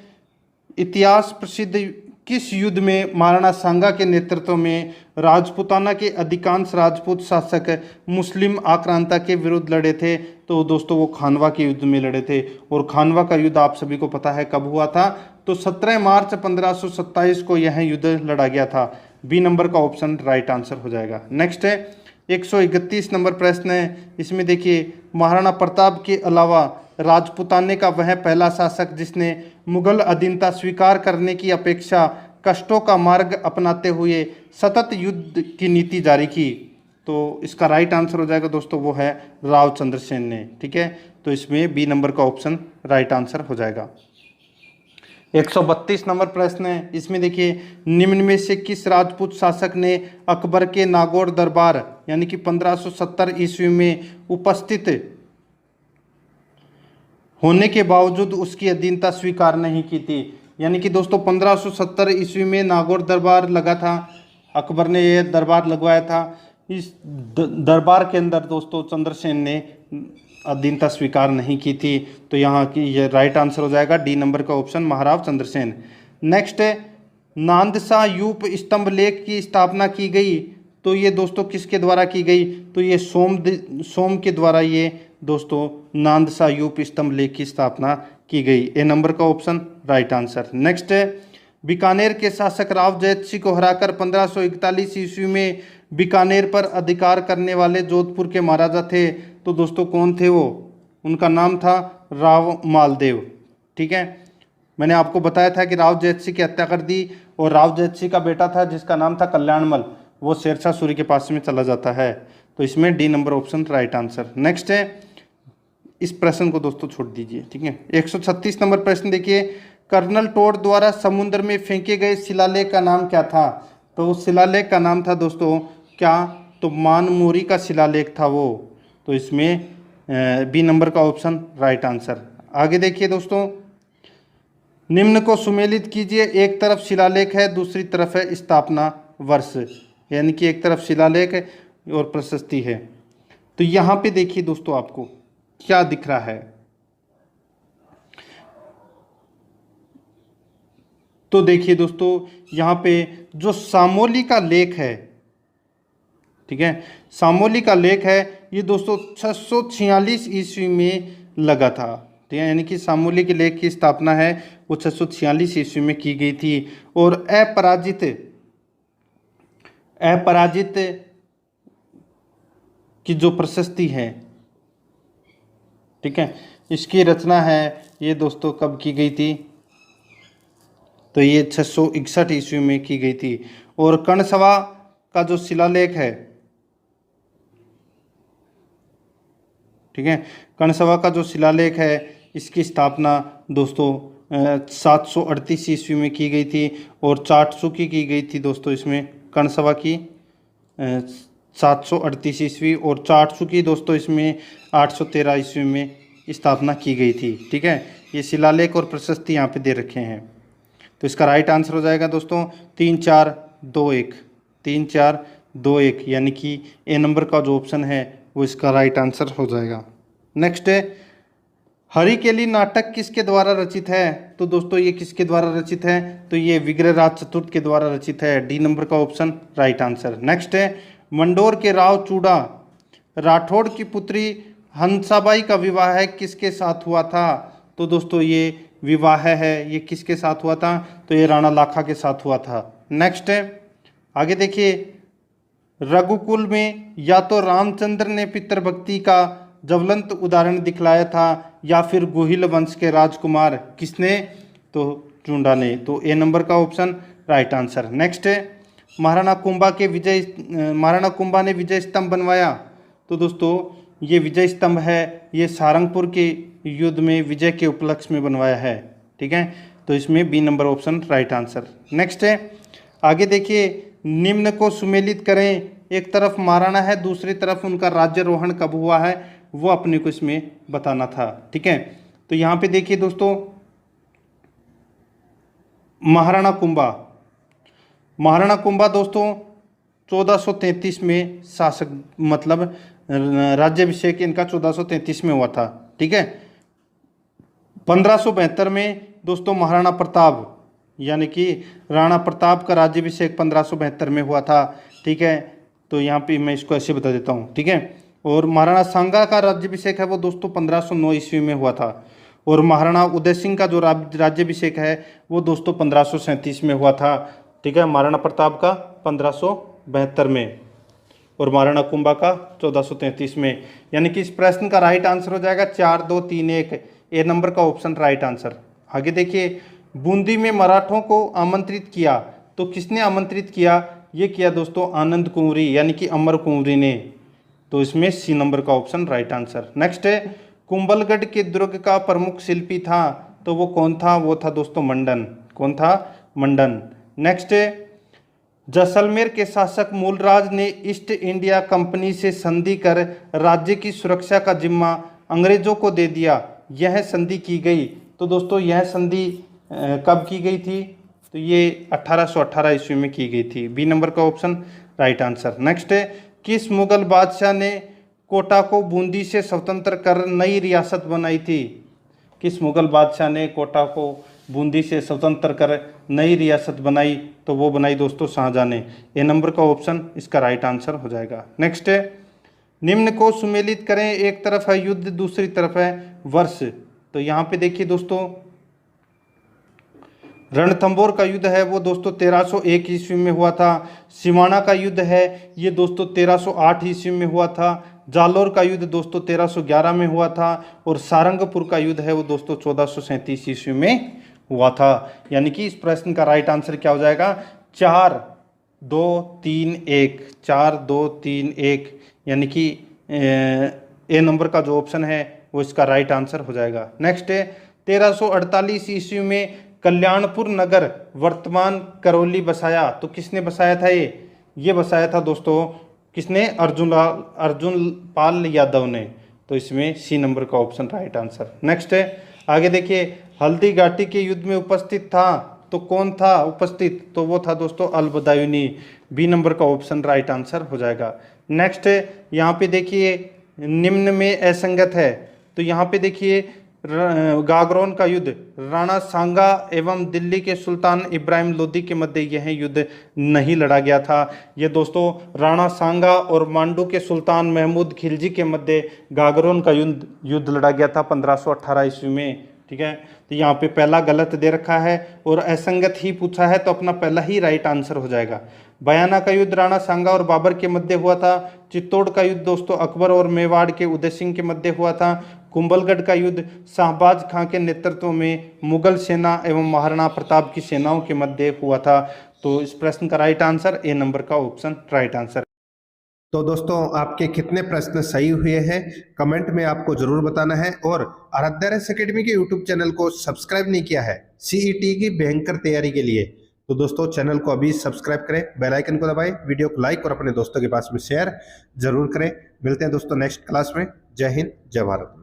इतिहास प्रसिद्ध किस युद्ध में महाराणा सांगा के नेतृत्व में राजपूताना के अधिकांश राजपूत शासक मुस्लिम आक्रांता के विरुद्ध लड़े थे? तो दोस्तों वो खानवा के युद्ध में लड़े थे। और खानवा का युद्ध आप सभी को पता है कब हुआ था? तो 17 मार्च 1527 को यह युद्ध लड़ा गया था। बी नंबर का ऑप्शन राइट आंसर हो जाएगा। नेक्स्ट है, 131 नंबर प्रश्न है, इसमें देखिए महाराणा प्रताप के अलावा राजपूताने का वह पहला शासक जिसने मुगल अधीनता स्वीकार करने की अपेक्षा कष्टों का मार्ग अपनाते हुए सतत युद्ध की नीति जारी की? तो इसका राइट आंसर हो जाएगा दोस्तों वो है राव चंद्रसेन ने। ठीक है, तो इसमें बी नंबर का ऑप्शन राइट आंसर हो जाएगा। 132 नंबर प्रश्न है, इसमें देखिए निम्न में से किस राजपूत शासक ने अकबर के नागौर दरबार यानी कि 1570 ईस्वी में उपस्थित होने के बावजूद उसकी अधीनता स्वीकार नहीं की थी? यानी कि दोस्तों 1570 ईस्वी में नागौर दरबार लगा था, अकबर ने यह दरबार लगवाया था। इस दरबार के अंदर दोस्तों चंद्रसेन ने अधीनता स्वीकार नहीं की थी। तो यहाँ की ये राइट आंसर हो जाएगा डी नंबर का ऑप्शन महाराव चंद्रसेन। नेक्स्ट है, नांदसा यूप स्तंभ लेख की स्थापना की गई, तो ये दोस्तों किसके द्वारा की गई? तो ये सोम के द्वारा ये दोस्तों नांदसा यूप स्तंभ लेख की स्थापना की गई। ए नंबर का ऑप्शन राइट आंसर। नेक्स्ट है, बीकानेर के शासक राव जयत सिंह को हराकर 1541 ईस्वी में बीकानेर पर अधिकार करने वाले जोधपुर के महाराजा थे, तो दोस्तों कौन थे वो? उनका नाम था राव मालदेव। ठीक है, मैंने आपको बताया था कि राव जयत सिंह की हत्या कर दी और राव जयत सिंह का बेटा था जिसका नाम था कल्याणमल, वो शेरशाह सूरी के पास में चला जाता है। तो इसमें D number option right answer. Next है, इस प्रश्न को दोस्तों छोड़ दीजिए। ठीक है, 136 नंबर प्रश्न देखिए, कर्नल टोड द्वारा समुद्र में फेंके गए शिलालेख का नाम क्या था? तो उस शिलालेख का नाम था दोस्तों क्या? तो मानमोरी का शिलालेख था वो। तो इसमें बी नंबर का ऑप्शन राइट आंसर। आगे देखिए दोस्तों, निम्न को सुमेलित कीजिए। एक तरफ शिलालेख है, दूसरी तरफ है स्थापना वर्ष, यानी कि एक तरफ शिलालेख है और प्रशस्ति है। तो यहाँ पे देखिए दोस्तों आपको क्या दिख रहा है? तो देखिए दोस्तों, यहाँ पे जो सामोली का लेख है, ठीक है, सामोली का लेख है, ये दोस्तों 646 ईस्वी में लगा था। ठीक है, यानी कि सामोली के लेख की स्थापना है वो 646 ईस्वी में की गई थी। और अपराजित की जो प्रशस्ति है, ठीक है, इसकी रचना है ये दोस्तों कब की गई थी? तो ये 661 ईस्वी में की गई थी। और कर्णसभा का जो शिलालेख है, ठीक है, कर्णसभा का जो शिलालेख है इसकी स्थापना दोस्तों 738 ईस्वी में की गई थी। और चाटसू की गई थी दोस्तों, इसमें कर्णसभा की 738 ईस्वी और चाटसू की दोस्तों इसमें 813 ईस्वी में स्थापना की गई थी। ठीक है, ये शिलालेख और प्रशस्ति यहाँ पे दे रखे हैं। तो इसका राइट आंसर हो जाएगा दोस्तों 3 4 2 1, 3 4 2 1, यानी कि ए नंबर का जो ऑप्शन है वो इसका राइट आंसर हो जाएगा। नेक्स्ट है, हरिकेली नाटक किसके द्वारा रचित है? तो दोस्तों ये किसके द्वारा रचित है? तो ये विग्रहराज चतुर्थ के द्वारा रचित है। डी नंबर का ऑप्शन राइट आंसर। नेक्स्ट है, मंडोर के राव चूड़ा राठौड़ की पुत्री हंसाबाई का विवाह किसके साथ हुआ था? तो दोस्तों ये विवाह है ये किसके साथ हुआ था? तो ये राणा लाखा के साथ हुआ था। नेक्स्ट है, आगे देखिए, रघुकुल में या तो रामचंद्र ने पितृभक्ति का ज्वलंत उदाहरण दिखलाया था या फिर गुहिल वंश के राजकुमार किसने? तो चुंडा ने। तो ए नंबर का ऑप्शन राइट आंसर। नेक्स्ट है, महाराणा कुंभा ने विजय स्तंभ बनवाया। तो दोस्तों ये विजय स्तंभ है ये सारंगपुर के युद्ध में विजय के उपलक्ष्य में बनवाया है। ठीक है, तो इसमें B number option right answer. Next है, आगे देखिए, निम्न को सुमेलित करें। एक तरफ महाराणा है, दूसरी तरफ उनका राज्यारोहण कब हुआ है वो अपने को इसमें बताना था। ठीक है, तो यहाँ पे देखिए दोस्तों, महाराणा कुंभा दोस्तों 1433 में शासक मतलब राज्याभिषेक इनका 1433 में हुआ था। ठीक है, 1572 में दोस्तों महाराणा प्रताप यानी कि राणा प्रताप का राज्याभिषेक 1572 में हुआ था। ठीक है, तो यहाँ पे मैं इसको ऐसे बता देता हूँ। ठीक है, और महाराणा सांगा का राज्याभिषेक है वो दोस्तों 1509 ईस्वी में हुआ था। और महाराणा उदय सिंह का जो राज्याभिषेक है वो दोस्तों 1537 में हुआ था। ठीक है, महाराणा प्रताप का 1572 में और महाराणा कुंभा का 1433 में, यानी कि इस प्रश्न का राइट आंसर हो जाएगा 4 2 3 1, ए नंबर का ऑप्शन राइट आंसर। आगे देखिए, बूंदी में मराठों को आमंत्रित किया। तो किसने आमंत्रित किया? ये किया दोस्तों आनंद कुंवरी यानी कि अमर कुंवरी ने। तो इसमें सी नंबर का ऑप्शन राइट आंसर। नेक्स्ट है, कुंभलगढ़ के दुर्ग का प्रमुख शिल्पी था। तो वो कौन था? वो था दोस्तों मंडन। कौन था? मंडन। नेक्स्ट है, जैसलमेर के शासक मूलराज ने ईस्ट इंडिया कंपनी से संधि कर राज्य की सुरक्षा का जिम्मा अंग्रेजों को दे दिया। यह संधि की गई। तो दोस्तों यह संधि कब की गई थी? तो ये 1818 ईस्वी में की गई थी। बी नंबर का ऑप्शन राइट आंसर। नेक्स्ट है, किस मुगल बादशाह ने कोटा को बूंदी से स्वतंत्र कर नई रियासत बनाई थी? किस मुगल बादशाह ने कोटा को बूंदी से स्वतंत्र कर नई रियासत बनाई? तो वो बनाई दोस्तों शाहजहां ने। ए नंबर का ऑप्शन इसका राइट आंसर हो जाएगा। नेक्स्ट है, निम्न को सुमेलित करें। एक तरफ है युद्ध, दूसरी तरफ है वर्ष। तो यहाँ पे देखिए दोस्तों, रणथंभौर का युद्ध है वो दोस्तों 1301 ईस्वी में हुआ था। सिवाना का युद्ध है ये दोस्तों 1308 ईस्वी में हुआ था। जालोर का युद्ध दोस्तों 1311 में हुआ था। और सारंगपुर का युद्ध है वो दोस्तों 1437 ईस्वी में हुआ था। यानी कि इस प्रश्न का राइट आंसर क्या हो जाएगा? 4 2 3 1, 4 2 3 1, यानी कि ए नंबर का जो ऑप्शन है वो इसका राइट आंसर हो जाएगा। नेक्स्ट है, 1348 ईस्वी में कल्याणपुर नगर वर्तमान करौली बसाया। तो किसने बसाया था? ये बसाया था दोस्तों किसने? अर्जुन पाल यादव ने। तो इसमें सी नंबर का ऑप्शन राइट आंसर। नेक्स्ट है, आगे देखिए, हल्दी घाटी के युद्ध में उपस्थित था। तो कौन था उपस्थित? तो वो था दोस्तों अल-बदायूनी। बी नंबर का ऑप्शन राइट आंसर हो जाएगा। नेक्स्ट है, यहाँ पे देखिए, निम्न में असंगत है। तो यहाँ पे देखिए गागरोन का युद्ध राणा सांगा एवं दिल्ली के सुल्तान इब्राहिम लोदी के मध्य यह युद्ध नहीं लड़ा गया था। ये दोस्तों राणा सांगा और मांडू के सुल्तान महमूद खिलजी के मध्य गागरोन का युद्ध लड़ा गया था 1518 ईस्वी में। ठीक है, तो यहाँ पे पहला गलत दे रखा है और असंगत ही पूछा है तो अपना पहला ही राइट आंसर हो जाएगा। बयाना का युद्ध राणा सांगा और बाबर के मध्य हुआ था। चित्तौड़ का युद्ध दोस्तों अकबर और मेवाड़ के उदय सिंह के मध्य हुआ था। कुंभलगढ़ का युद्ध शाहबाज खां के नेतृत्व में मुगल सेना एवं महाराणा प्रताप की सेनाओं के मध्य हुआ था। तो इस प्रश्न का राइट आंसर ए नंबर का ऑप्शन राइट आंसर। तो दोस्तों आपके कितने प्रश्न सही हुए हैं कमेंट में आपको जरूर बताना है, और आराध्या रेस एकेडमी के यूट्यूब चैनल को सब्सक्राइब नहीं किया है सीईटी की भयंकर तैयारी के लिए तो दोस्तों चैनल को अभी सब्सक्राइब करें, बेल आइकन को दबाएं, वीडियो को लाइक और अपने दोस्तों के पास में शेयर जरूर करें। मिलते हैं दोस्तों नेक्स्ट क्लास में। जय हिंद, जय भारत।